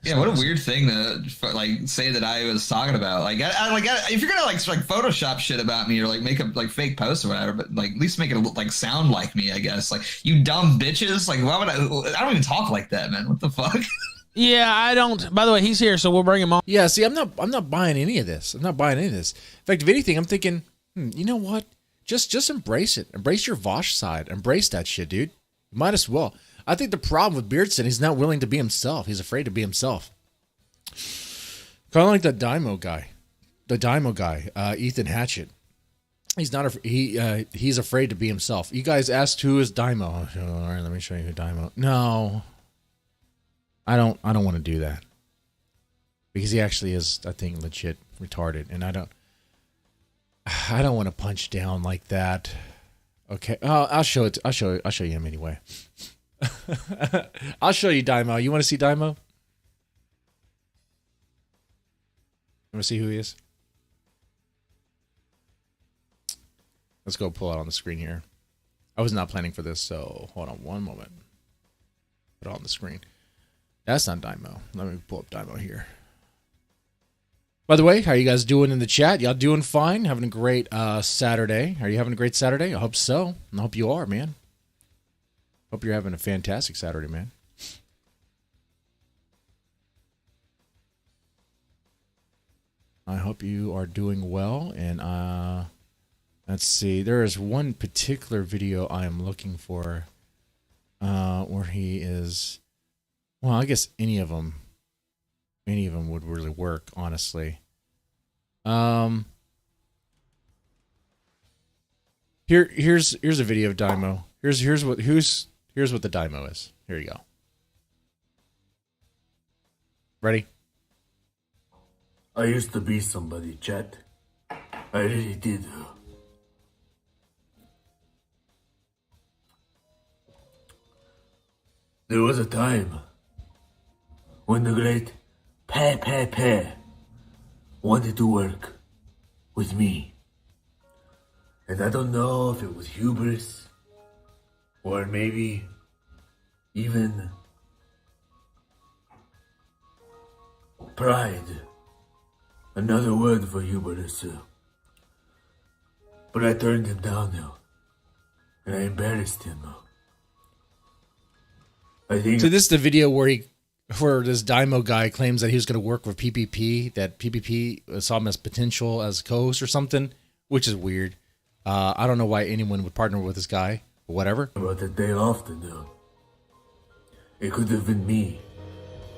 Yeah, what a weird thing to like say that I was talking about. Like, if you're gonna like Photoshop shit about me or like make a like fake post or whatever, but like at least make it look like sound like me, I guess. Like, you dumb bitches. Like, why would I don't even talk like that, man. What the fuck? Yeah, I don't. By the way, he's here, so we'll bring him on. Yeah, see, I'm not buying any of this. I'm not buying any of this. In fact, if anything, I'm thinking, you know what? Just embrace it. Embrace your Vosh side. Embrace that shit, dude. You might as well. I think the problem with Beardson, he's not willing to be himself. He's afraid to be himself. Kind of like the Dymo guy. The Dymo guy, Ethan Hatchett. He's not. He's afraid to be himself. You guys asked who is Dymo. All right, let me show you who Dymo. No. I don't want to do that because he actually is, I think, legit retarded, and I don't want to punch down like that. Okay, I'll show it. I'll show you him anyway. I'll show you Dymo. You want to see Dymo? You want to see who he is? Let's go pull it on the screen here. I was not planning for this, so hold on one moment. Put it on the screen. That's not Dymo. Let me pull up Dymo here. By the way, how are you guys doing in the chat? Y'all doing fine? Having a great Saturday. Are you having a great Saturday? I hope so. I hope you are, man. Hope you're having a fantastic Saturday, man. I hope you are doing well. And let's see. There is one particular video I am looking for where he is... Well, I guess any of them would really work, honestly. Here's a video of Dymo. Here's what the Dymo is. Here you go. Ready? I used to be somebody, Chet. I really did. There was a time when the great Pe wanted to work with me. And I don't know if it was hubris or maybe even pride. Another word for you, Marissa. But I turned him down now. And I embarrassed him. I think... So this is the video where this Daimo guy claims that he was going to work with PPP, that PPP saw him as potential as co-host or something, which is weird. I don't know why anyone would partner with this guy, but whatever. About that day off to do. It could have been me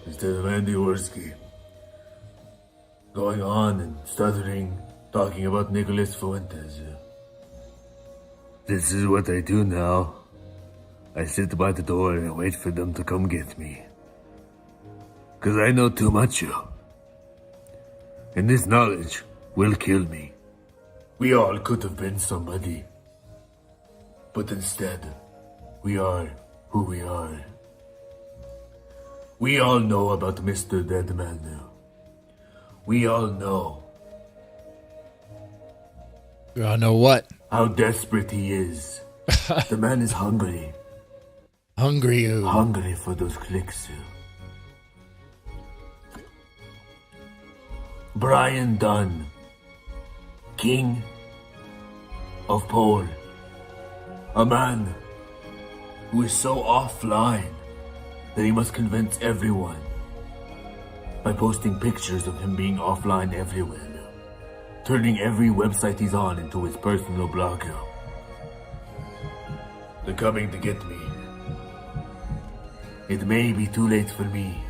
instead of Andy Worski. Going on and stuttering, talking about Nicholas Fuentes. This is what I do now. I sit by the door and wait for them to come get me. 'Cause I know too much. And this knowledge will kill me. We all could have been somebody. But instead, we are who we are. We all know about Mr. Deadman now. We all know. We all know what? How desperate he is. The man is hungry. Hungry. Hungry for those clicks. Brian Dunn, King of Pole. A man who is so offline that he must convince everyone by posting pictures of him being offline everywhere now, turning every website he's on into his personal blog now. They're coming to get me. It may be too late for me.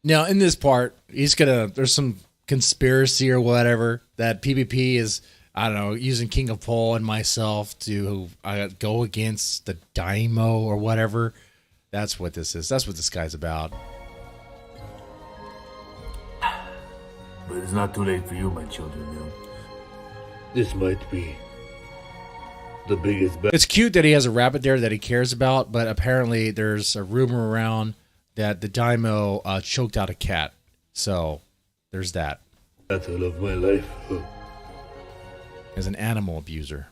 Now, in this part, there's some conspiracy or whatever that PPP is, I don't know, using King of Pole and myself to go against the Daimo or whatever. That's what this is. That's what this guy's about. But it's not too late for you, my children, now. This might be the biggest... It's cute that he has a rabbit there that he cares about, but apparently there's a rumor around that the Daimo choked out a cat. So, there's that. Battle of my life. As an animal abuser.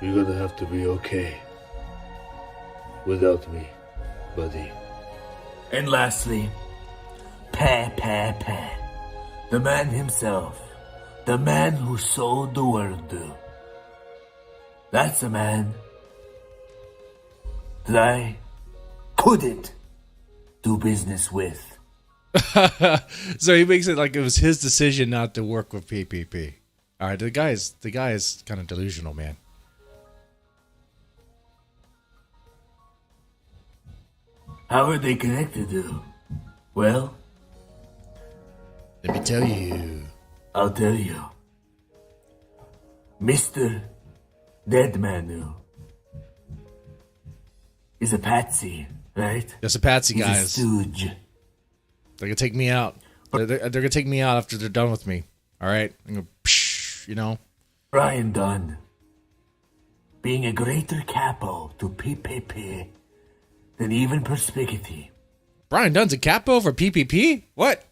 You're gonna have to be okay without me, buddy. And lastly, Pa. The man himself. The man who sold the world. That's a man that I couldn't do business with. So he makes it like it was his decision not to work with PPP. All right, the guy is kind of delusional, man. How are they connected, though? Well, let me tell you. I'll tell you. Mr. Deadman is a patsy, right? That's a patsy, He's guys. a stooge. They're gonna take me out. They're gonna take me out after they're done with me. All right, I'm gonna, you know. Brian Dunn, being a greater capo to PPP than even Perspicity. Brian Dunn's a capo for PPP? What?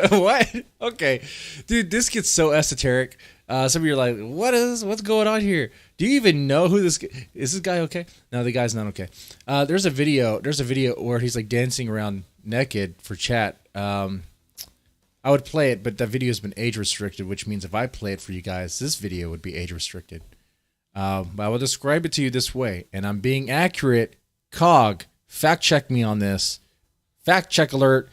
What? Okay, dude, this gets so esoteric. Some of you are like, what's going on here? Do you even know who this is? This guy okay? No, the guy's not okay. There's a video where he's like dancing around naked for chat. I would play it, but that video has been age restricted, which means if I play it for you guys, this video would be age restricted. But I will describe it to you this way, and I'm being accurate. COG, fact check me on this. Fact check alert.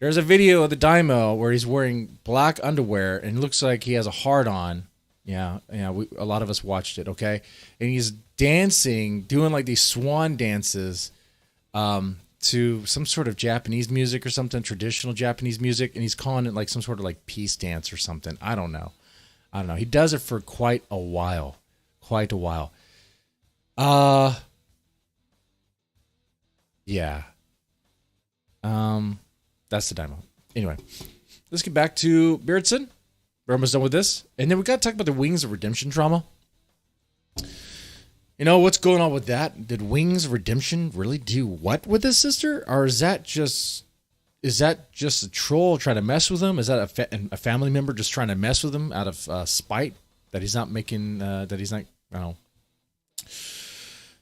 There's a video of the Daimo where he's wearing black underwear and it looks like he has a heart on. Yeah, a lot of us watched it, okay? And he's dancing, doing like these swan dances to some sort of Japanese music or something, traditional Japanese music, and he's calling it like some sort of like peace dance or something. I don't know. He does it for quite a while. Yeah. That's the Daimo. Anyway, let's get back to Beardson. We're almost done with this. And then we got to talk about the Wings of Redemption drama. You know, what's going on with that? Did Wings of Redemption really do what with his sister? Or is that just a troll trying to mess with him? Is that a family member just trying to mess with him out of spite that he's not making, I don't know,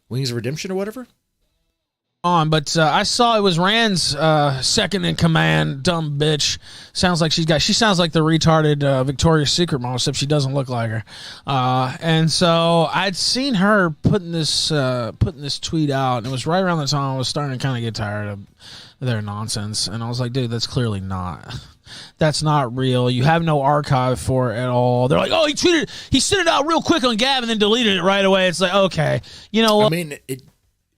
Wings of Redemption or whatever? on, but I saw it was Rand's second in command, dumb bitch. Sounds like she sounds like the retarded Victoria's Secret model, except she doesn't look like her. And so I'd seen her putting this tweet out, and it was right around the time I was starting to kind of get tired of their nonsense. And I was like, dude, that's clearly that's not real. You have no archive for it at all. They're like, oh, he sent it out real quick on Gab and then deleted it right away. It's like, okay, you know what? I mean,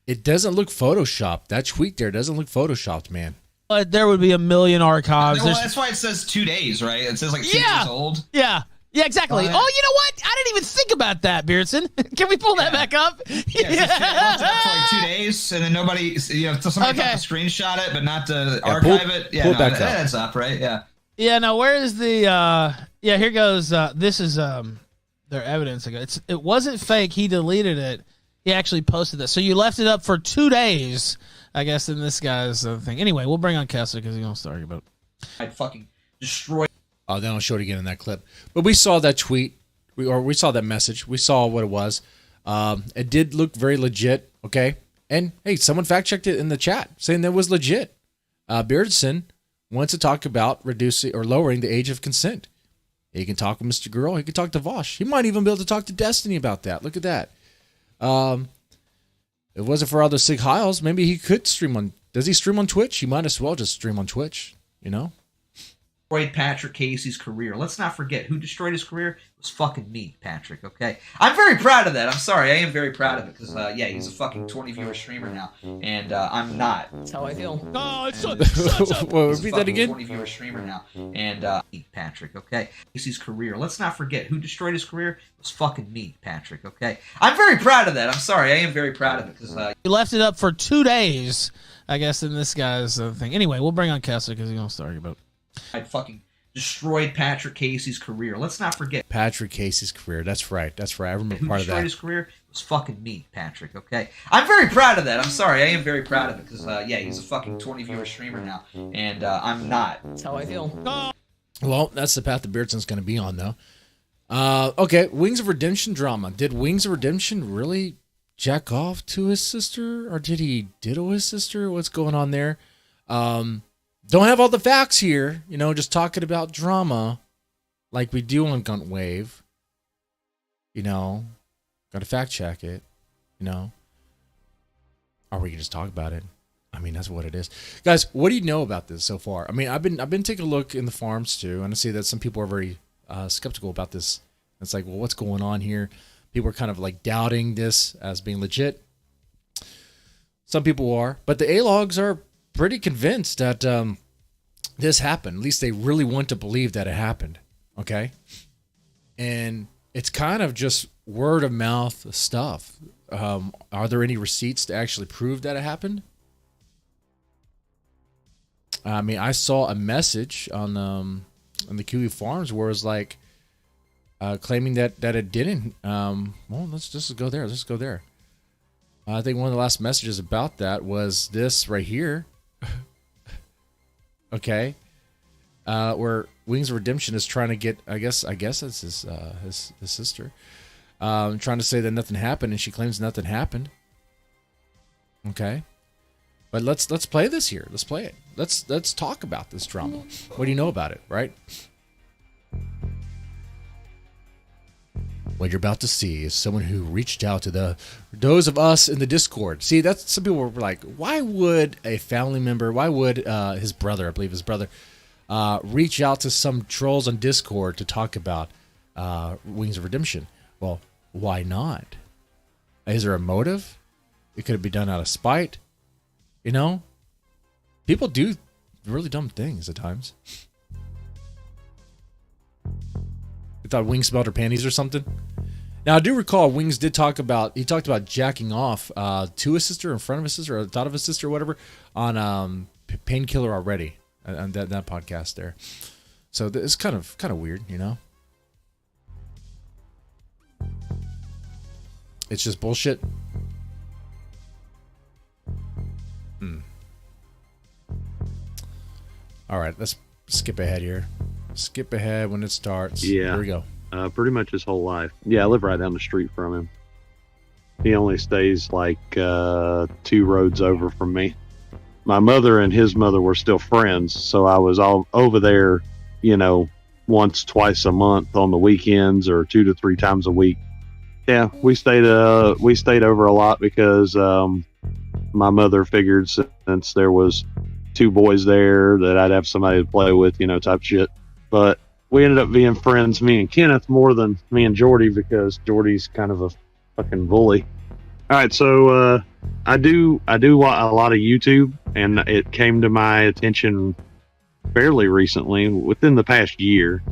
it doesn't look photoshopped. That tweet there doesn't look photoshopped, man. But there would be a million archives. Well, that's why it says 2 days, right? It says like 2 years old. Yeah, exactly. Oh, you know what? I didn't even think about that, Beardson. Can we pull that back up? Yeah, it's just for like 2 days, and then nobody, so somebody got to screenshot it, but not to archive it. Yeah, pull back that's up, right? Yeah. Yeah, no, where is the, here goes, this is their evidence. It wasn't fake. He deleted it. He actually posted that. So you left it up for 2 days, I guess, in this guy's thing. Anyway, we'll bring on Kessler because he's going to start about it. I'd fucking destroy. Oh, then I'll show it again in that clip. But we saw that tweet, we saw that message. We saw what it was. It did look very legit, okay? And, hey, someone fact-checked it in the chat, saying that was legit. Beardson wants to talk about reducing or lowering the age of consent. He can talk with Mr. Girl. He can talk to Vosh. He might even be able to talk to Destiny about that. Look at that. If it wasn't for all the Sig Heils, maybe he could stream on. Does he stream on Twitch? He might as well just stream on Twitch, you know? Destroyed Patrick Casey's career. Let's not forget who destroyed his career. It was fucking me, Patrick, okay? I'm very proud of that. I'm sorry. I am very proud of it because, he's a fucking 20-viewer streamer now, and I'm not. That's how I feel. Oh, it's well, repeat that again. 20-viewer streamer now, and Patrick, okay? Casey's career. Let's not forget who destroyed his career. It was fucking me, Patrick, okay? I'm very proud of that. I'm sorry. I am very proud of it because, You left it up for 2 days, I guess, in this guy's thing. Anyway, we'll bring on Kessler because he's going to start about it. I'd fucking destroyed Patrick Casey's career. Let's not forget Patrick Casey's career. That's right. That's right. I remember who part of destroyed that. his career. It was fucking me, Patrick, okay? I'm very proud of that. I'm sorry. I am very proud of it because, he's a fucking 20-viewer streamer now, and I'm not. That's how I feel. Well, that's the path that Beardson's going to be on, though. Okay, Wings of Redemption drama. Did Wings of Redemption really jack off to his sister, or did he diddle his sister? What's going on there? Don't have all the facts here, just talking about drama like we do on GUNTWAVE. Got to fact check it, Or we can just talk about it. I mean, that's what it is. Guys, what do you know about this so far? I mean, I've been taking a look in the forums too, and I see that some people are very skeptical about this. It's like, well, what's going on here? People are kind of like doubting this as being legit. Some people are, but the A-logs are pretty convinced that this happened. At least they really want to believe that it happened. Okay? And it's kind of just word of mouth stuff. Are there any receipts to actually prove that it happened? I mean, I saw a message on the QE Farms where it was like claiming that it didn't. Well, let's just go there. Let's go there. I think one of the last messages about that was this right here. Okay. Where Wings of Redemption is trying to get, I guess it's his sister, trying to say that nothing happened, and she claims nothing happened. Okay. But let's play this here. Let's play it. Let's talk about this drama. What do you know about it, right? What you're about to see is someone who reached out to those of us in the Discord. See, that's some people were like, why would a family member, why would his brother, I believe his brother, reach out to some trolls on Discord to talk about Wings of Redemption? Well, why not? Is there a motive? It could be done out of spite. People do really dumb things at times. I thought Wings smelled her panties or something. Now, I do recall Wings did talked about jacking off to his sister, in front of his sister, or thought of his sister, or whatever, on Painkiller Already, on that podcast there. So it's kind of weird, It's just bullshit. All right, let's skip ahead here. Skip ahead when it starts. Yeah. Here we go. Pretty much his whole life. Yeah, I live right down the street from him. He only stays like 2 roads over from me. My mother and his mother were still friends, so I was all over there, once, twice a month on the weekends, or 2 to 3 times a week. Yeah, we stayed over a lot because my mother figured since there was 2 boys there that I'd have somebody to play with, type shit. But we ended up being friends, me and Kenneth, more than me and Jordy, because Jordy's kind of a fucking bully. All right, so I do a lot of YouTube, and it came to my attention fairly recently, within the past year,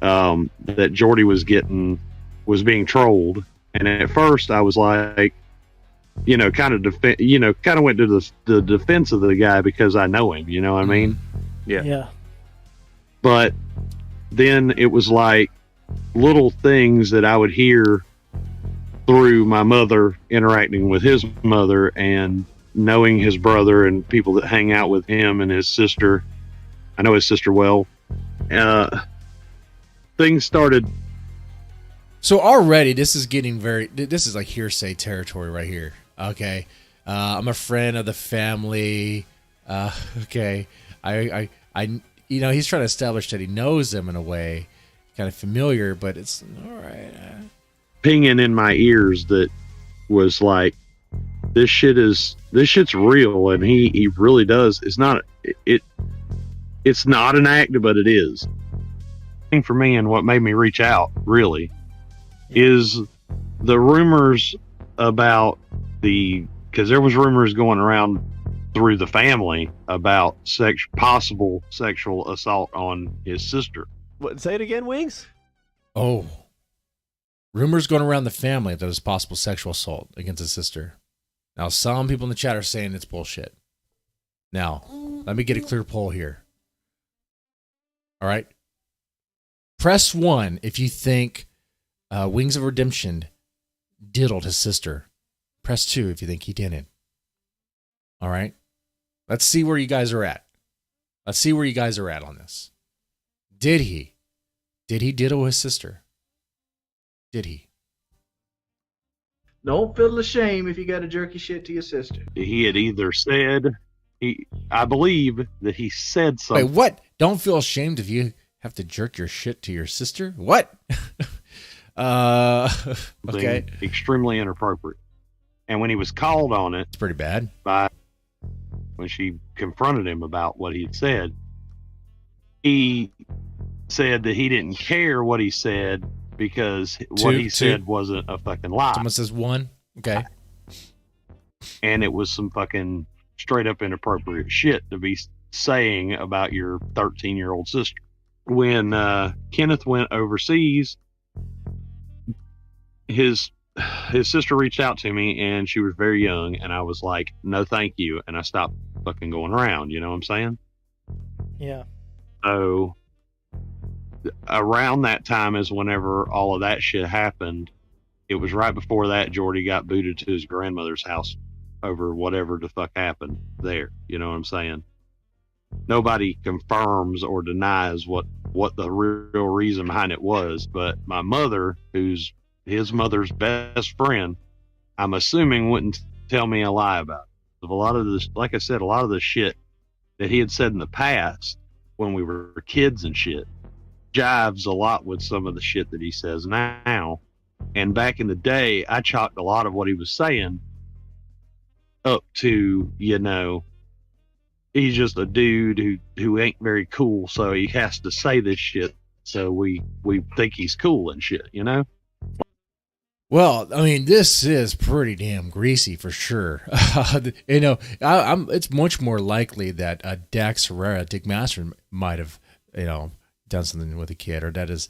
that Jordy was being trolled. And at first I was like, kind of went to the defense of the guy because I know him, you know what I mean? Yeah. But then it was like little things that I would hear through my mother interacting with his mother and knowing his brother and people that hang out with him and his sister. I know his sister well. Things started. So already this is like hearsay territory right here. Okay. I'm a friend of the family. Okay. I he's trying to establish that he knows them in a way, kind of familiar, but it's all right. Pinging in my ears that was like, this shit's real, and he really does. It's not an act, but it is. For me, and what made me reach out really is the rumors about because there was rumors going around through the family about possible sexual assault on his sister. What? Say it again, Wings? Oh. Rumors going around the family that there's possible sexual assault against his sister. Now, some people in the chat are saying it's bullshit. Now, let me get a clear poll here. All right? Press 1 if you think Wings of Redemption diddled his sister. Press 2 if you think he didn't. All right? Let's see where you guys are at. Let's see where you guys are at on this. Did he? Did he diddle his sister? Did he? Don't feel ashamed if you got to jerk your shit to your sister. He had either said, I believe that he said something. Wait, what? Don't feel ashamed if you have to jerk your shit to your sister? What? Okay. Extremely inappropriate. And when he was called on it, it's pretty bad. When she confronted him about what he had said, he said that he didn't care what he said because what he said wasn't a fucking lie. Someone says 1. Okay. And it was some fucking straight up inappropriate shit to be saying about your 13-year-old sister. When Kenneth went overseas, his sister reached out to me, and she was very young, and I was like, no thank you, and I stopped fucking going around, you know what I'm saying? Yeah. So around that time is whenever all of that shit happened. It was right before that Jordy got booted to his grandmother's house over whatever the fuck happened there, you know what I'm saying? Nobody confirms or denies what the real reason behind it was, but my mother, who's his mother's best friend, I'm assuming wouldn't tell me a lie about it. A lot of this, like I said, a lot of the shit that he had said in the past when we were kids and shit jives a lot with some of the shit that he says now. And back in the day, I chalked a lot of what he was saying up to, he's just a dude who ain't very cool, so he has to say this shit, so we think he's cool and shit, Well, I mean, this is pretty damn greasy for sure. It's much more likely that Dax Herrera, Dick Master, might have, done something with a kid, or that his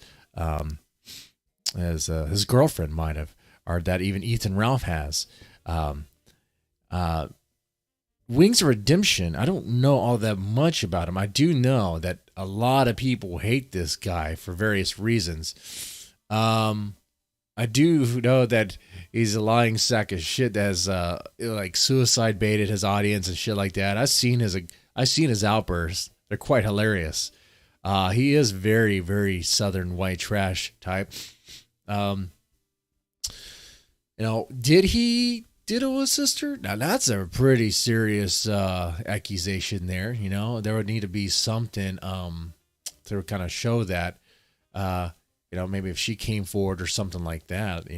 girlfriend might have, or that even Ethan Ralph has. Wings of Redemption, I don't know all that much about him. I do know that a lot of people hate this guy for various reasons. I do know that he's a lying sack of shit that has suicide baited his audience and shit like that. I've seen his outbursts. They're quite hilarious. He is very, very southern white trash type. And did he diddle his sister? Now that's a pretty serious accusation there. There would need to be something to kind of show that. Maybe if she came forward or something like that.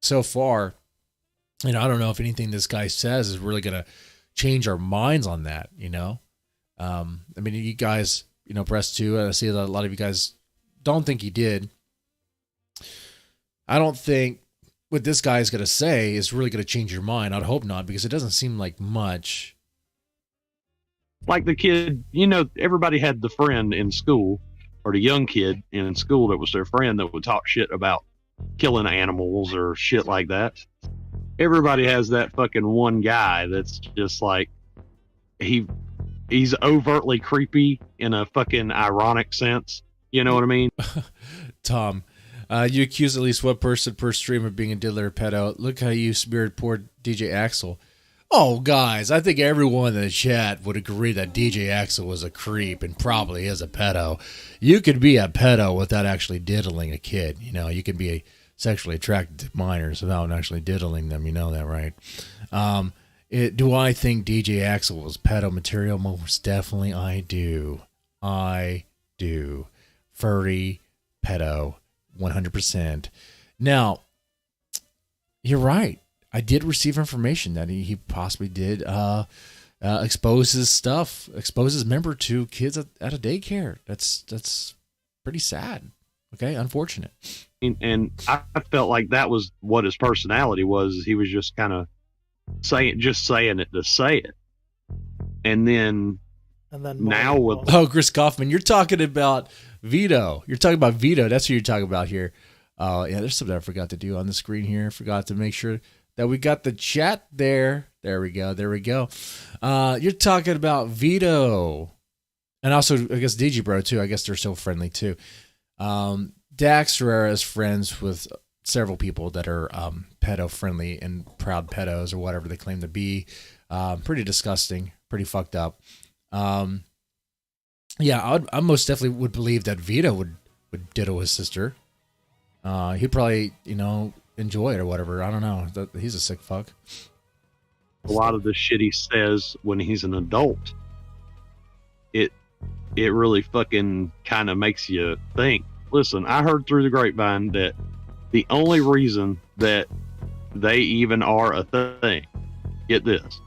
So far, I don't know if anything this guy says is really gonna change our minds on that. You guys, press 2. I see that a lot of you guys don't think he did. I don't think what this guy is going to say is really going to change your mind. I'd hope not, because it doesn't seem like much. Like the kid, everybody had the friend in school, or the young kid in school that was their friend that would talk shit about killing animals or shit like that. Everybody has that fucking one guy that's just like, he's overtly creepy in a fucking ironic sense. You know what I mean? Tom, you accuse at least one person per stream of being a diddler or pedo. Look how you smeared poor DJ Axel. Oh, guys, I think everyone in the chat would agree that DJ Axel was a creep and probably is a pedo. You could be a pedo without actually diddling a kid. You can be sexually attracted to minors without actually diddling them. You know that, right? Do I think DJ Axel was pedo material? Most definitely I do. I do. Furry, pedo, 100%. Now, you're right. I did receive information that he possibly did expose his member to kids at a daycare. That's pretty sad. Okay, unfortunate. And I felt like that was what his personality was. He was just kind of saying it to say it. And then now with Chris Kaufman, you're talking about Vito. You're talking about Vito. That's who you're talking about here. Yeah, there's something I forgot to do on the screen here. Forgot to make sure that we got the chat there. There we go. You're talking about Vito. And also, I guess, DG Bro, too. I guess they're so friendly, too. Dax Herrera is friends with several people that are pedo-friendly and proud pedos or whatever they claim to be. Pretty disgusting. Pretty fucked up. Yeah, I most definitely would believe that Vito would diddle his sister. He'd probably, enjoy it or whatever. I don't know. He's a sick fuck. A lot of the shit he says when he's an adult, it really fucking kind of makes you think. Listen, I heard through the grapevine that the only reason that they even are a thing, get this,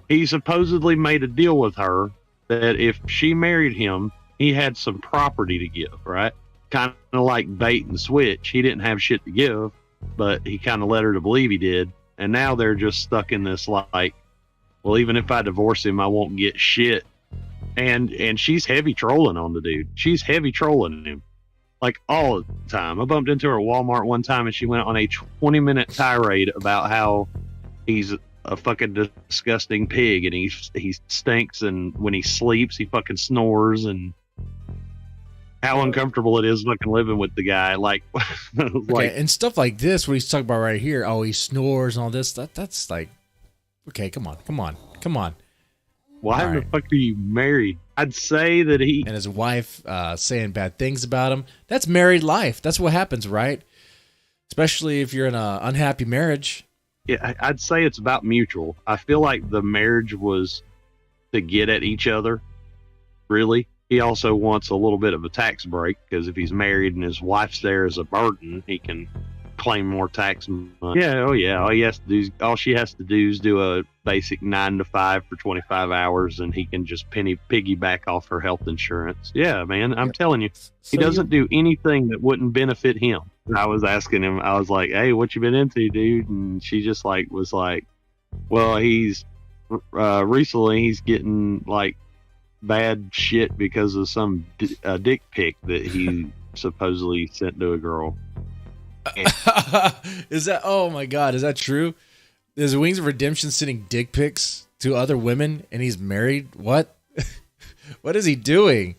he supposedly made a deal with her that if she married him, he had some property to give, right? Kind of like bait and switch. He didn't have shit to give, but he kind of led her to believe he did. And now they're just stuck in this like, well, even if I divorce him, I won't get shit. And she's heavy trolling on the dude. She's heavy trolling him, like all the time. I bumped into her at Walmart one time, and she went on a 20-minute tirade about how he's a fucking disgusting pig, and he stinks, and when he sleeps, he fucking snores, and how uncomfortable it is fucking living with the guy. Like, okay, and stuff like this, what he's talking about right here. Oh, he snores and all this. That's like, okay, come on. Why the fuck are you married? I'd say that he and his wife saying bad things about him. That's married life. That's what happens, right? Especially if you're in an unhappy marriage. Yeah, I'd say it's about mutual. I feel like the marriage was to get at each other, really. He also wants a little bit of a tax break, because if he's married and his wife's there as a burden, he can claim more tax money. Yeah, oh yeah. All she has to do is do a basic 9 to 5 for 25 hours, and he can just piggyback off her health insurance. Yeah, man, I'm telling you, he doesn't do anything that wouldn't benefit him. I was asking him, I was like, hey, what you been into, dude? And she just was like, well, he's recently he's getting like bad shit because of some dick pic that he supposedly sent to a girl. Is that, oh my god, is that true? Is Wings of Redemption sending dick pics to other women and he's married? What? What is he doing?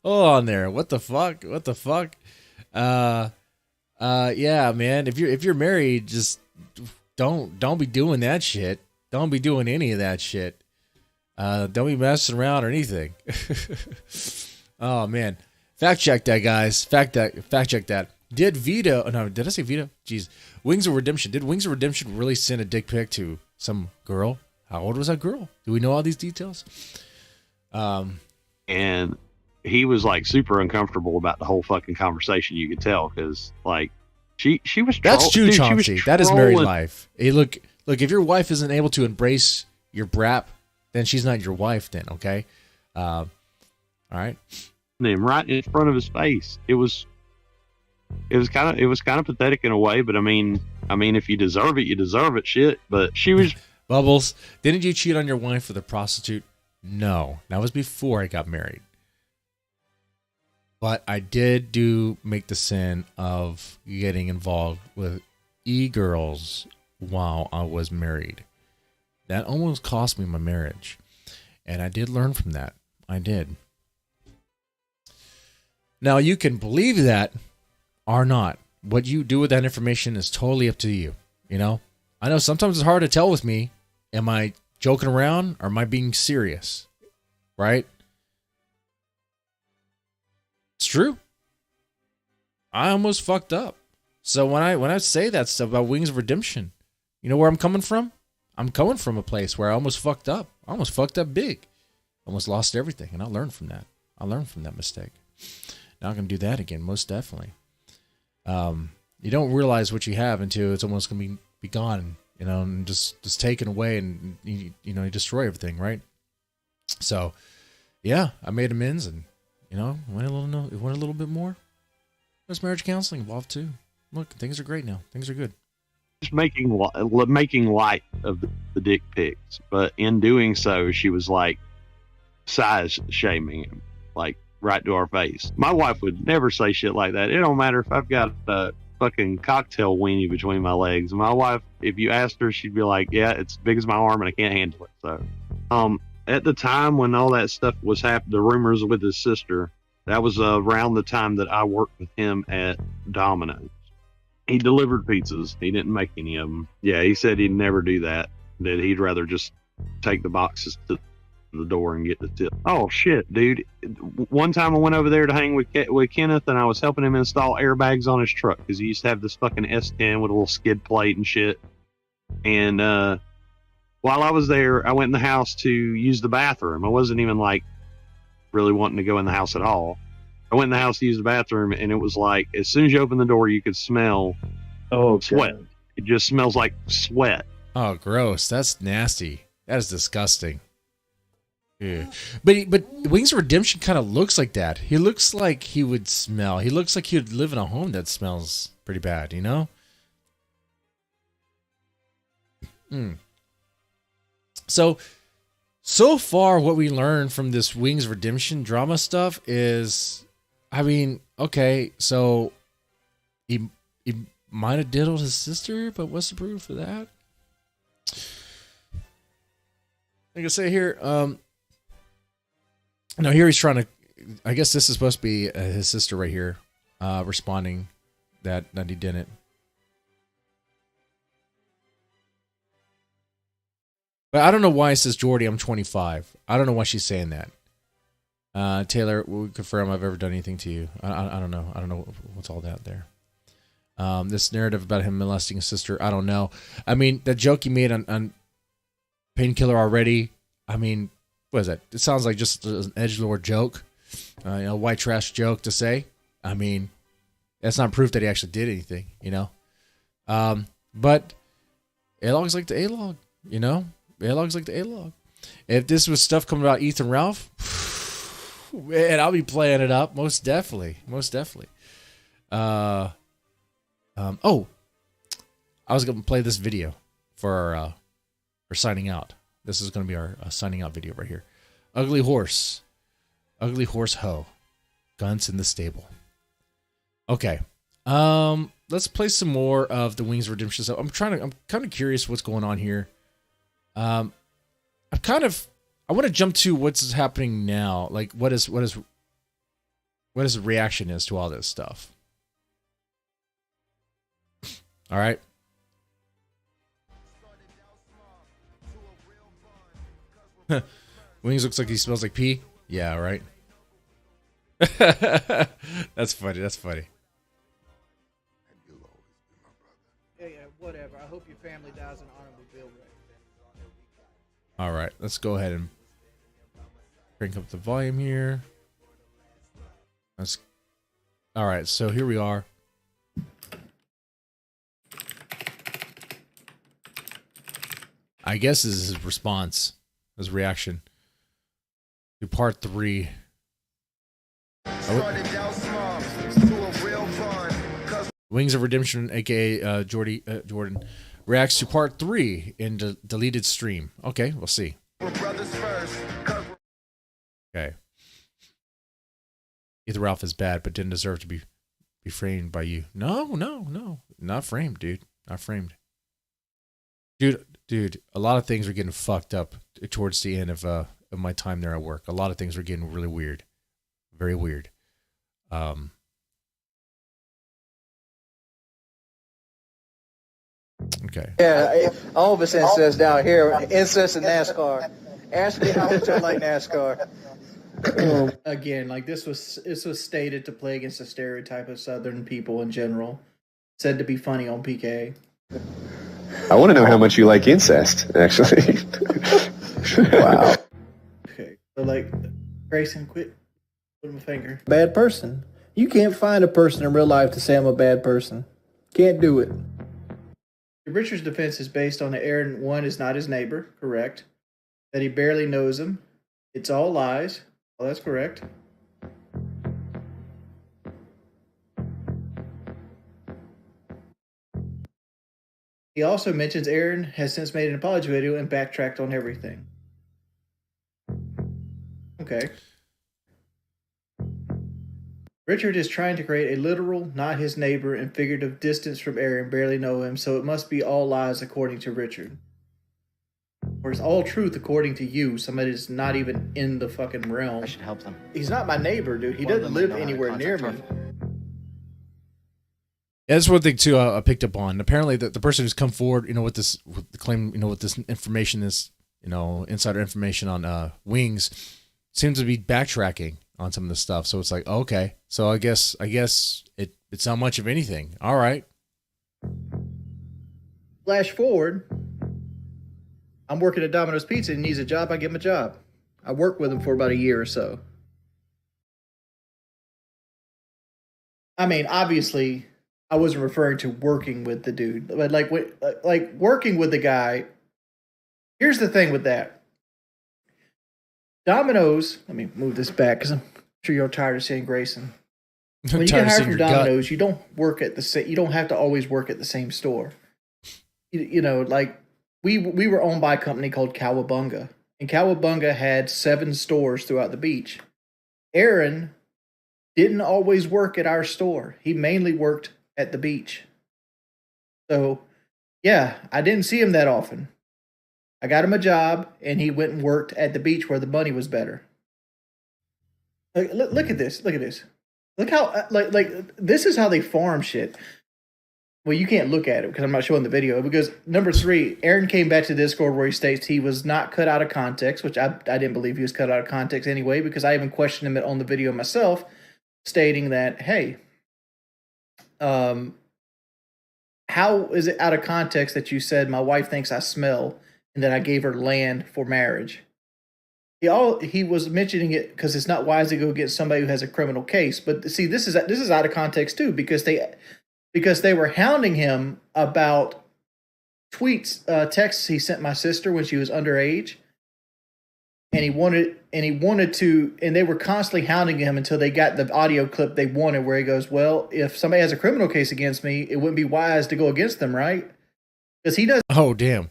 Hold on there. What the fuck? Yeah, man. If you're married, just don't be doing that shit. Don't be doing any of that shit. Don't be messing around or anything. Oh man. Fact check that, guys. Fact check that. Did Vito? Oh, no, did I say Vito? Jeez, Wings of Redemption. Did Wings of Redemption really send a dick pic to some girl? How old was that girl? Do we know all these details? And he was like super uncomfortable about the whole fucking conversation. You could tell because like she was. That's true, dude, Chauncey. That is married life. Hey, look. If your wife isn't able to embrace your brap, then she's not your wife. Then okay. All right. Him right in front of his face. It was kind of pathetic in a way, but I mean, if you deserve it, you deserve it. Shit. But she was. Bubbles, didn't you cheat on your wife with a prostitute? No, that was before I got married. But I did make the sin of getting involved with e-girls while I was married. That almost cost me my marriage. And I did learn from that. I did. Now, you can believe that or not. What you do with that information is totally up to you. You know? I know sometimes it's hard to tell with me. Am I joking around or am I being serious? Right? It's true. I almost fucked up. So when I say that stuff about Wings of Redemption, you know where I'm coming from? I'm coming from a place where I almost fucked up. I almost fucked up big. Almost lost everything. And I learned from that. I learned from that mistake. Now I'm going to do that again, most definitely. You don't realize what you have until it's almost going to be gone. You know, and just taken away, and you destroy everything, right? So, yeah, I made amends, and went a little bit more. There's marriage counseling involved too. Look, things are great now. Things are good. Just making light of the dick pics, but in doing so, she was like size shaming him, like right to our face. My wife would never say shit like that. It don't matter if I've got a fucking cocktail weenie between my legs. My wife, if you asked her, she'd be like, yeah, it's as big as my arm and I can't handle it. So at the time when all that stuff was happening, the rumors with his sister, that was around the time that I worked with him at Domino's. He delivered pizzas. He didn't make any of them. Yeah, he said he'd never do that, that he'd rather just take the boxes to the door and get the tip. Oh shit, dude. One time I went over there to hang with Kenneth, and I was helping him install airbags on his truck because he used to have this fucking S10 with a little skid plate and shit. And while I was there, I went in the house to use the bathroom. I wasn't even like really wanting to go in the house at all. I went in the house to use the bathroom, and it was like as soon as you open the door, you could smell sweat. It just smells like sweat. Oh, gross. That's nasty. That is disgusting. Yeah. But Wings of Redemption kind of looks like that. He looks like he would smell. He looks like he would live in a home that smells pretty bad, you know? So far what we learned from this Wings of Redemption drama stuff is, I mean, okay, so he might have diddled his sister, but what's the proof of that? Like I say here, no, here he's trying to, I guess this is supposed to be his sister right here, responding that he didn't. But I don't know why it says, Jordy, I'm 25. I don't know why she's saying that. Taylor, will confirm I've ever done anything to you. I don't know. I don't know what's all that there. This narrative about him molesting his sister, I don't know. I mean, that joke he made on Painkiller already, I mean, what is that? It sounds like just an edgelord joke, white trash joke to say. I mean, that's not proof that he actually did anything, you know? But A-Log's like the A-Log, you know? A-Log's like the A-Log. If this was stuff coming about Ethan Ralph, man, I'll be playing it up. Most definitely. Most definitely. I was going to play this video for signing out. This is going to be our signing out video right here. Ugly horse hoe. Guns in the stable. Okay. Let's play some more of the Wings of Redemption. So I'm kind of curious what's going on here. I want to jump to what's happening now. Like what his reaction is to all this stuff. All right. Wings looks like he smells like pee. Yeah, right. That's funny. That's funny. family dies in an automobile wreck. All right, let's go ahead and crank up the volume here. All right, so here we are. I guess this is his response, his reaction to part 3. Wings of Redemption, aka Jordan, reacts to part 3 in the deleted stream. Okay, we'll see. Okay. Ethan Ralph is bad, but didn't deserve to be framed by you. No, not framed, dude. Not framed. Dude, a lot of things are getting fucked up towards the end of my time there at work. A lot of things are getting really weird. Very weird. Okay. Yeah, all of us incest down here. Incest and NASCAR. Ask me how much I like NASCAR. Again, like this was stated to play against the stereotype of Southern people in general. Said to be funny on PK. I want to know how much you like incest, actually. Wow. Okay, so like, Grayson, quit putting my finger. Bad person. You can't find a person in real life to say I'm a bad person. Can't do it. Richard's defense is based on that Aaron, 1, is not his neighbor, correct. That he barely knows him. It's all lies. Well, that's correct. He also mentions Aaron has since made an apology video and backtracked on everything. Okay. Richard is trying to create a literal, not his neighbor, and figurative distance from Aaron, barely know him, so it must be all lies according to Richard. Or it's all truth according to you, somebody that's not even in the fucking realm. I should help them. He's not my neighbor, dude. He doesn't live anywhere near me. Yeah, that's one thing too I picked up on. Apparently, the person who's come forward, with the claim, with this information, this insider information on Wings, seems to be backtracking on some of the stuff. So it's like, okay, so I guess it's not much of anything. All right. Flash forward. I'm working at Domino's Pizza and he needs a job. I give him a job. I worked with him for about a year or so. I mean, obviously, I wasn't referring to working with the dude, but like working with the guy. Here's the thing with that. Domino's. Let me move this back because I'm sure you're tired of seeing Grayson. When you get hired from Domino's, you don't work at you don't have to always work at the same store. Like we were owned by a company called Cowabunga, and Cowabunga had 7 stores throughout the beach. Aaron didn't always work at our store. He mainly worked at the beach. So, yeah, I didn't see him that often. I got him a job, and he went and worked at the beach where the money was better. Look at this. Look at this. Look how, this is how they farm shit. Well, you can't look at it because I'm not showing the video. Because number 3, Aaron came back to Discord where he states he was not cut out of context, which I didn't believe he was cut out of context anyway, because I even questioned him on the video myself, stating that, hey, how is it out of context that you said my wife thinks I smell and that I gave her land for marriage? He was mentioning it because it's not wise to go get somebody who has a criminal case. But see, this is out of context too, because they were hounding him about tweets, texts he sent my sister when she was underage, and he wanted to, and they were constantly hounding him until they got the audio clip they wanted, where he goes, "Well, if somebody has a criminal case against me, it wouldn't be wise to go against them, right?" Because he doesn't. Oh, damn.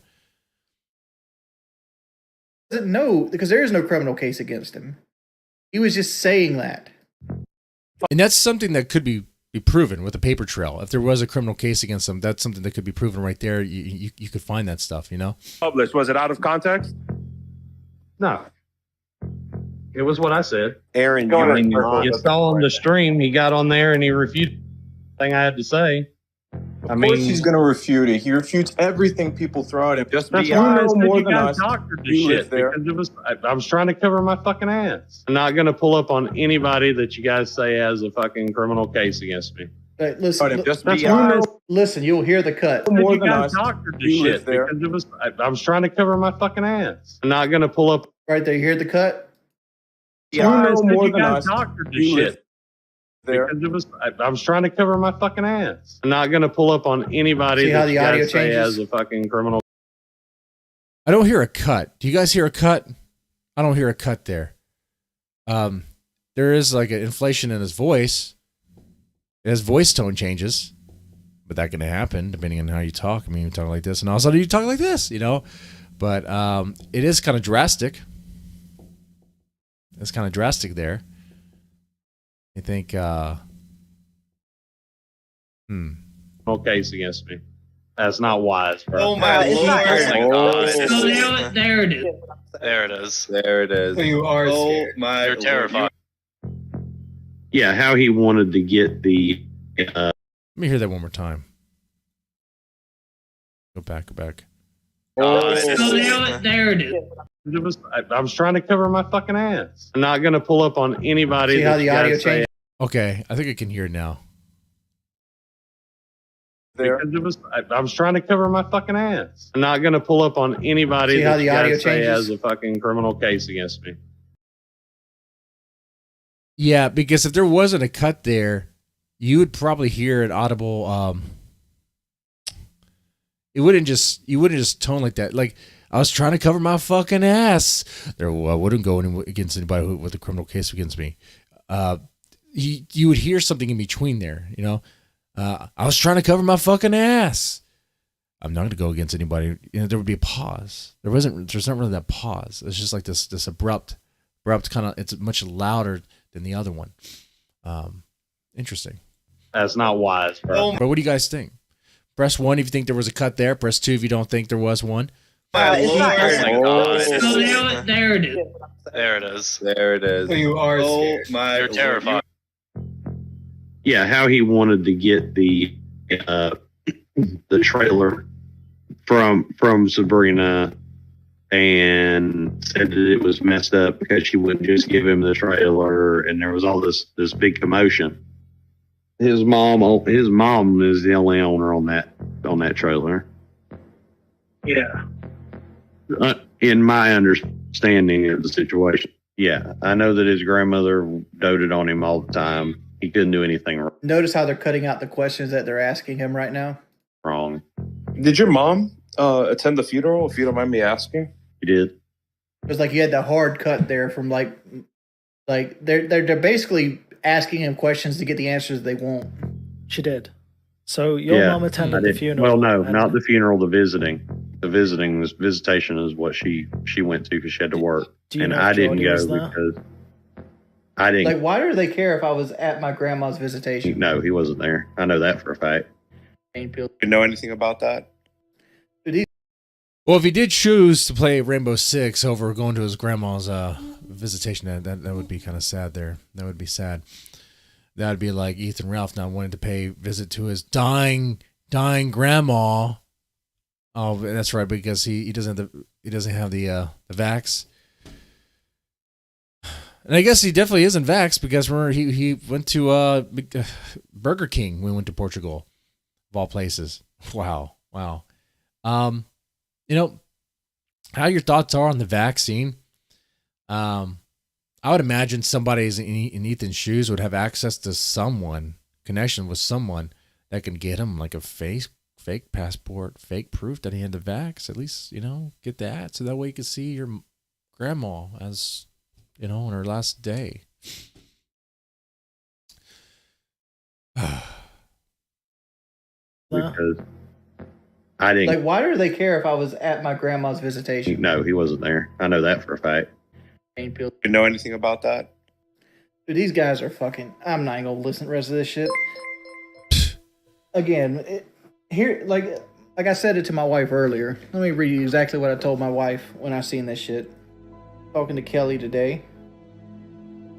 Doesn't know, because there is no criminal case against him. He was just saying that. And that's something that could be proven with a paper trail. If there was a criminal case against him, that's something that could be proven right there. You could find that stuff, Published. Was it out of context? No. It was what I said. Aaron, you saw on the stream, he got on there and he refuted everything I had to say. Of course he's going to refute it. He refutes everything people throw at him. Just that's be why I know said more you than guys us. doctored this You live shit there. because I was trying to cover my fucking ass. I'm not going to pull up on anybody that you guys say has a fucking criminal case against me. Listen, But just That's be why honest. listen, you'll hear the cut. More you than guys us. doctored this You live shit there. because it was. I was trying to cover my fucking ass. I'm not gonna pull up. Right there, you hear the cut? You I know said more you than guys us. doctored this You live shit there. because it was. I was trying to cover my fucking ass. I'm not gonna pull up on anybody See how that the you audio guys say changes? has a fucking criminal. I don't hear a cut. Do you guys hear a cut? I don't hear a cut there. There is like an inflation in his voice. His voice tone changes, but that can happen depending on how you talk. I mean, you talk like this, and all of a sudden you talk like this, you know. But it is kind of drastic. It's kind of drastic there. I think. Case against me. That's not wise, bro. Oh my it's lord! not- There it is. There it is. There it is. You are Oh scared. my! You're terrified. Yeah, how he wanted to get the. Let me hear that one more time. Go back. There it is. It was. I was trying to cover my fucking ass. I'm not gonna pull up on anybody See that how the you audio guys say changes? Okay, I think I can hear it now. There. because it was. I was trying to cover my fucking ass. I'm not gonna pull up on anybody See how that the you audio guys say changes? has a fucking criminal case against me. Yeah, because if there wasn't a cut there, you would probably hear an audible. You wouldn't just tone like that. Like, I was trying to cover my fucking ass. There, I wouldn't go against anybody with a criminal case against me. You would hear something in between there. You know, I was trying to cover my fucking ass. I'm not going to go against anybody. You know, there would be a pause. There's not really that pause. It's just like this abrupt kind of. It's much louder than the other one. Interesting. That's not wise, bro. But what do you guys think? Press 1 if you think there was a cut there. Press 2 if you don't think there was one. My lord! There it is. There it is. There it is. You are Oh scared. my! You're terrified. Yeah, how he wanted to get the trailer from Sabrina, and said that it was messed up because she wouldn't just give him the trailer, and there was all this big commotion. His mom is the only owner on that trailer. Yeah. In my understanding of the situation. Yeah, I know that his grandmother doted on him all the time. He couldn't do anything Notice how they're cutting out the questions that they're asking him right now. wrong. Did your mom attend the funeral, if you don't mind me asking? He did. It was like you had the hard cut there from like they're basically asking him questions to get the answers they want. She did. So your mom I attended the did. funeral. Well, no, and- not the funeral. The visitation is what she went to because she had to work, do you and know if I didn't Jordy was go there? because I didn't. Like, why do they care if I was at my grandma's visitation? No, he wasn't there. I know that for a fact. You know anything about that? Well, if he did choose to play Rainbow Six over going to his grandma's visitation, that would be kind of sad there. That would be sad. That would be like Ethan Ralph not wanting to pay visit to his dying grandma. Oh, that's right, because he doesn't have the vax. And I guess he definitely isn't vaxxed because remember he went to Burger King when we went to Portugal, of all places. Wow. You know, how your thoughts are on the vaccine. I would imagine somebody in Ethan's shoes would have access to connection with someone that can get him like a fake passport, fake proof that he had the vax. At least, you know, get that so that way you can see your grandma as, you know, on her last day. Because I didn't. Like, why do they care if I was at my grandma's visitation? No, he wasn't there. I know that for a fact. You know anything about that? Dude, these guys are fucking. I'm not even gonna listen to the rest of this shit. Again, like I said it to my wife earlier. Let me read you exactly what I told my wife when I seen this shit. Talking to Kelly today.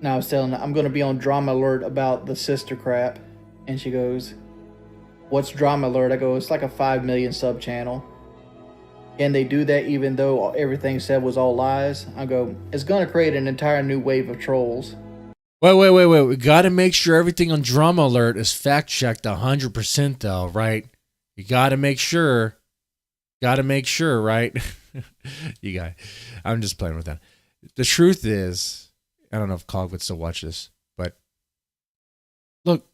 Now I was telling her I'm gonna be on Drama Alert about the sister crap, and she goes, "What's Drama Alert?" I go, "It's like a 5 million sub channel. Can they do that even though everything said was all lies?" I go, "It's gonna create an entire new wave of trolls." Wait. We got to make sure everything on Drama Alert is fact checked 100%, though, right? You got to make sure. Right? I'm just playing with that. The truth is, I don't know if COG would still watch this, but look,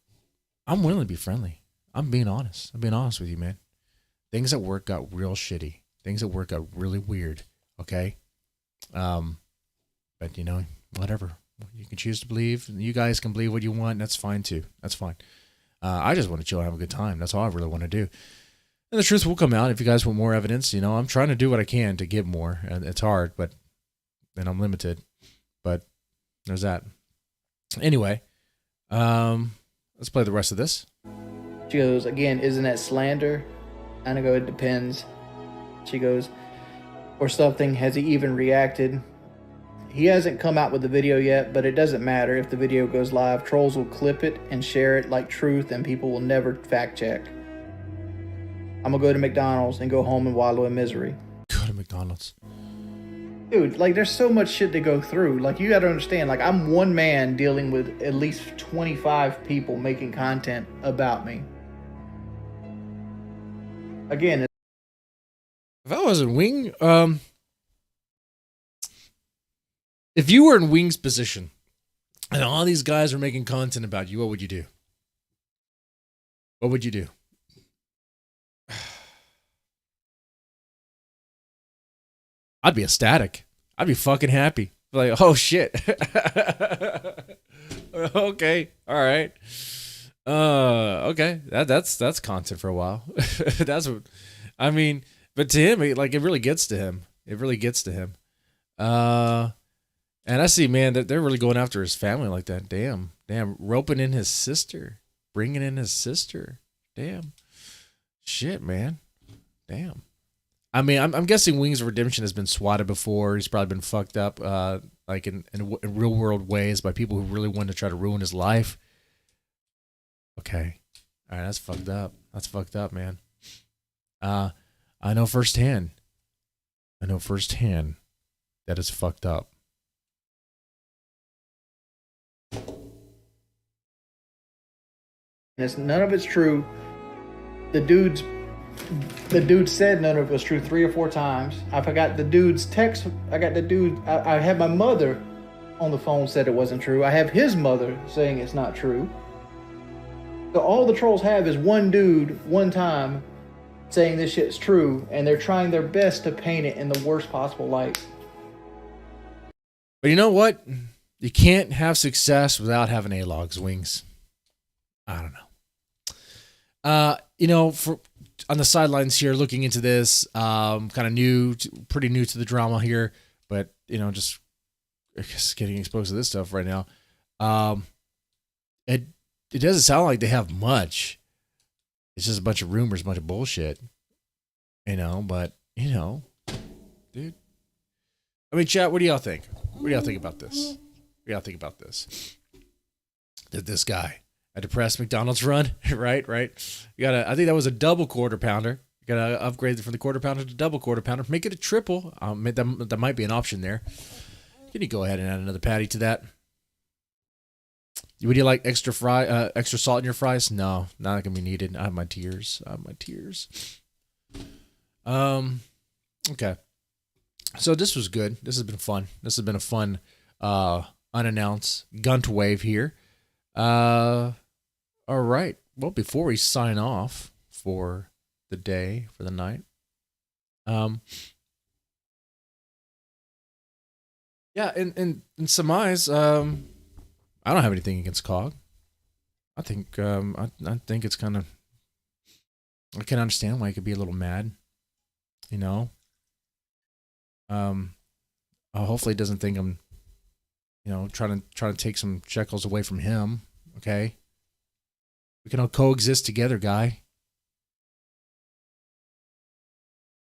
I'm willing to be friendly. I'm being honest with you, man. Things at work got real shitty. Things at work got really weird. Okay. But whatever. You can choose to believe. You guys can believe what you want. That's fine too. That's fine. I just want to chill and have a good time. That's all I really want to do. And the truth will come out if you guys want more evidence. I'm trying to do what I can to get more, and it's hard, and I'm limited. But there's that. Anyway, let's play the rest of this. She goes, again, isn't that slander? And I go, it depends. She goes, or something. Has he even reacted? He hasn't come out with the video yet, but it doesn't matter. If the video goes live, trolls will clip it and share it like truth, and people will never fact check. I'm gonna go to McDonald's and go home and wallow in misery. Go to McDonald's. Dude, there's so much shit to go through. You gotta understand, I'm one man dealing with at least 25 people making content about me. Again, if I was in Wing, if you were in Wing's position and all these guys were making content about you, what would you do? What would you do? I'd be ecstatic. I'd be fucking happy. Oh shit. Okay. All right. Okay. That's content for a while. That's what I mean. But to him, it really gets to him. It really gets to him. And I see, man, that they're really going after his family like that. Damn, roping in his sister, bringing in his sister. Damn, shit, man. Damn. I mean, I'm guessing Wings of Redemption has been swatted before. He's probably been fucked up, in real world ways by people who really wanted to try to ruin his life. Okay, all right, that's fucked up. That's fucked up, man. I know firsthand. That is fucked up. None of it's true. The dude said none of it was true 3 or 4 times. I forgot the dude's text. I had my mother on the phone said it wasn't true. I have his mother saying it's not true. So all the trolls have is one dude, one time, saying this shit's true, and they're trying their best to paint it in the worst possible light. But you know what? You can't have success without having A-logs, Wings. I don't know. For on the sidelines here, looking into this, kind of pretty new to the drama here, but just I guess getting exposed to this stuff right now. It doesn't sound like they have much. It's just a bunch of rumors, a bunch of bullshit. But dude. I mean, chat, what do y'all think? What do y'all think about this? That this guy a depressed McDonald's run, right? I think that was a double quarter pounder. You gotta upgrade from the quarter pounder to double quarter pounder. Make it a triple. That might be an option there. Can you go ahead and add another patty to that? Would you like extra salt in your fries? No, not gonna be needed. I have my tears. Okay. So this was good. This has been fun. This has been a fun unannounced GUNTWAVE here. All right. Well, before we sign off for the day, for the night, in surmise, I don't have anything against COG. I think I think it's kind of, I can understand why he could be a little mad, hopefully he doesn't think I'm, trying to take some shekels away from him. Okay. We can all coexist together, guy.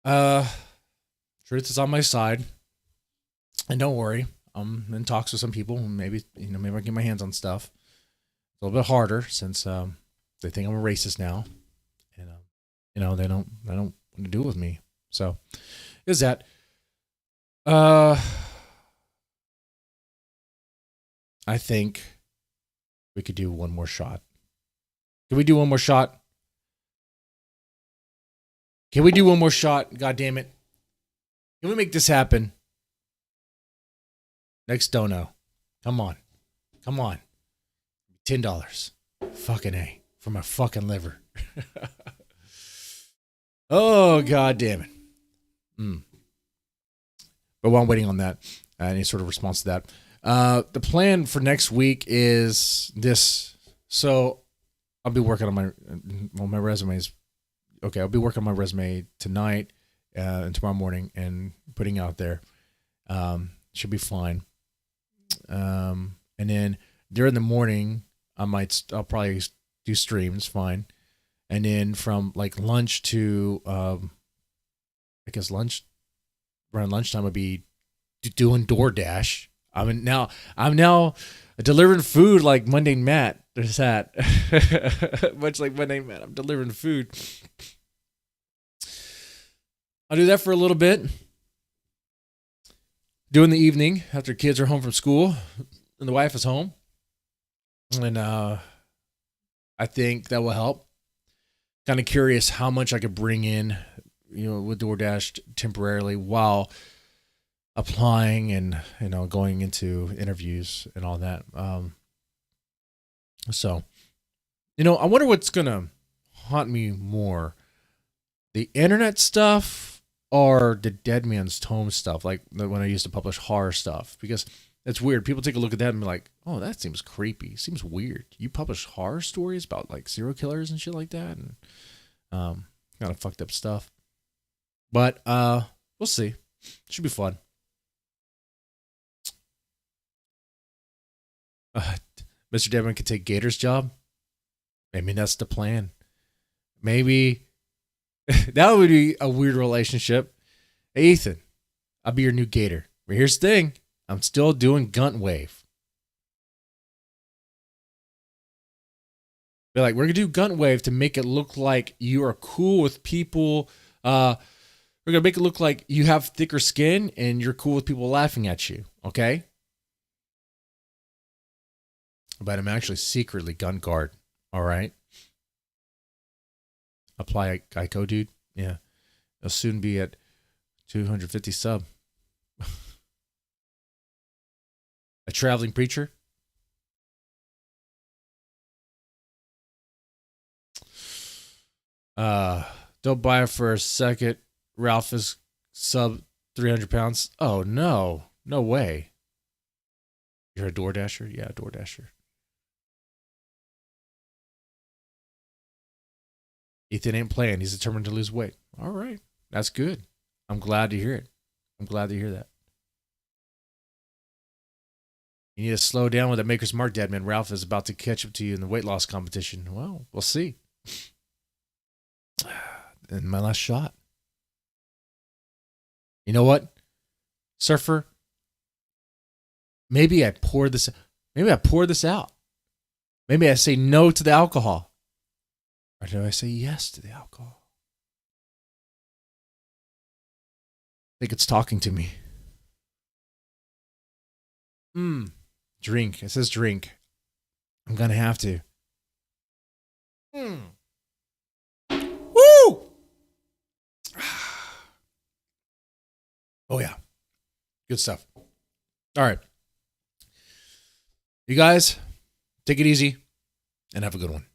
Truth is on my side. And don't worry, I'm in talks with some people. Maybe I can get my hands on stuff. It's a little bit harder since they think I'm a racist now. And they don't want to deal with me. So is that I think we could do one more shot. Can we do one more shot? Can we do one more shot? God damn it. Can we make this happen? Next dono. Come on. Come on. $10. Fucking A. For my fucking liver. Oh, God damn it. But while I'm waiting on that, any sort of response to that, the plan for next week is this. So I'll be working on my resumes. Okay, I'll be working on my resume tonight and tomorrow morning and putting out there. Should be fine. And then during the morning, I'll probably do streams, fine. And then from like lunch to I guess around lunchtime I'd be doing DoorDash. I'm now delivering food like Mundane Matt. There's that. Much like Mundane Matt, I'm delivering food. I'll do that for a little bit. Do in the evening after kids are home from school and the wife is home. And I think that will help. Kind of curious how much I could bring in, with DoorDash temporarily while applying and, going into interviews and all that. So, I wonder what's going to haunt me more. The internet stuff or the Dead Man's Tome stuff, like when I used to publish horror stuff, because it's weird. People take a look at that and be like, oh, that seems creepy. Seems weird. You publish horror stories about like serial killers and shit like that and kind of fucked up stuff. But we'll see. Should be fun. Mr. Deadman could take Gator's job. Maybe that's the plan. Maybe that would be a weird relationship. Hey, Ethan, I'll be your new Gator. But here's the thing. I'm still doing GUNTWAVE. Be like, we're going to do GUNTWAVE to make it look like you are cool with people. We're going to make it look like you have thicker skin and you're cool with people laughing at you. Okay? But I'm actually secretly gun guard. All right? Apply Geico, dude. Yeah. It'll soon be at 250 sub. A traveling preacher. Don't buy it for a second. Ralph is sub 300 pounds. Oh, no. No way. You're a DoorDasher? Yeah, DoorDasher. Ethan ain't playing. He's determined to lose weight. All right. That's good. I'm glad to hear it. I'm glad to hear that. You need to slow down with that Maker's Mark, Deadman. Ralph is about to catch up to you in the weight loss competition. Well, we'll see. And my last shot. You know what, Surfer? Maybe I pour this out. Maybe I say no to the alcohol. Or do I say yes to the alcohol? I think it's talking to me. Drink. It says drink. I'm going to have to. Woo! Oh, yeah. Good stuff. All right. You guys, take it easy and have a good one.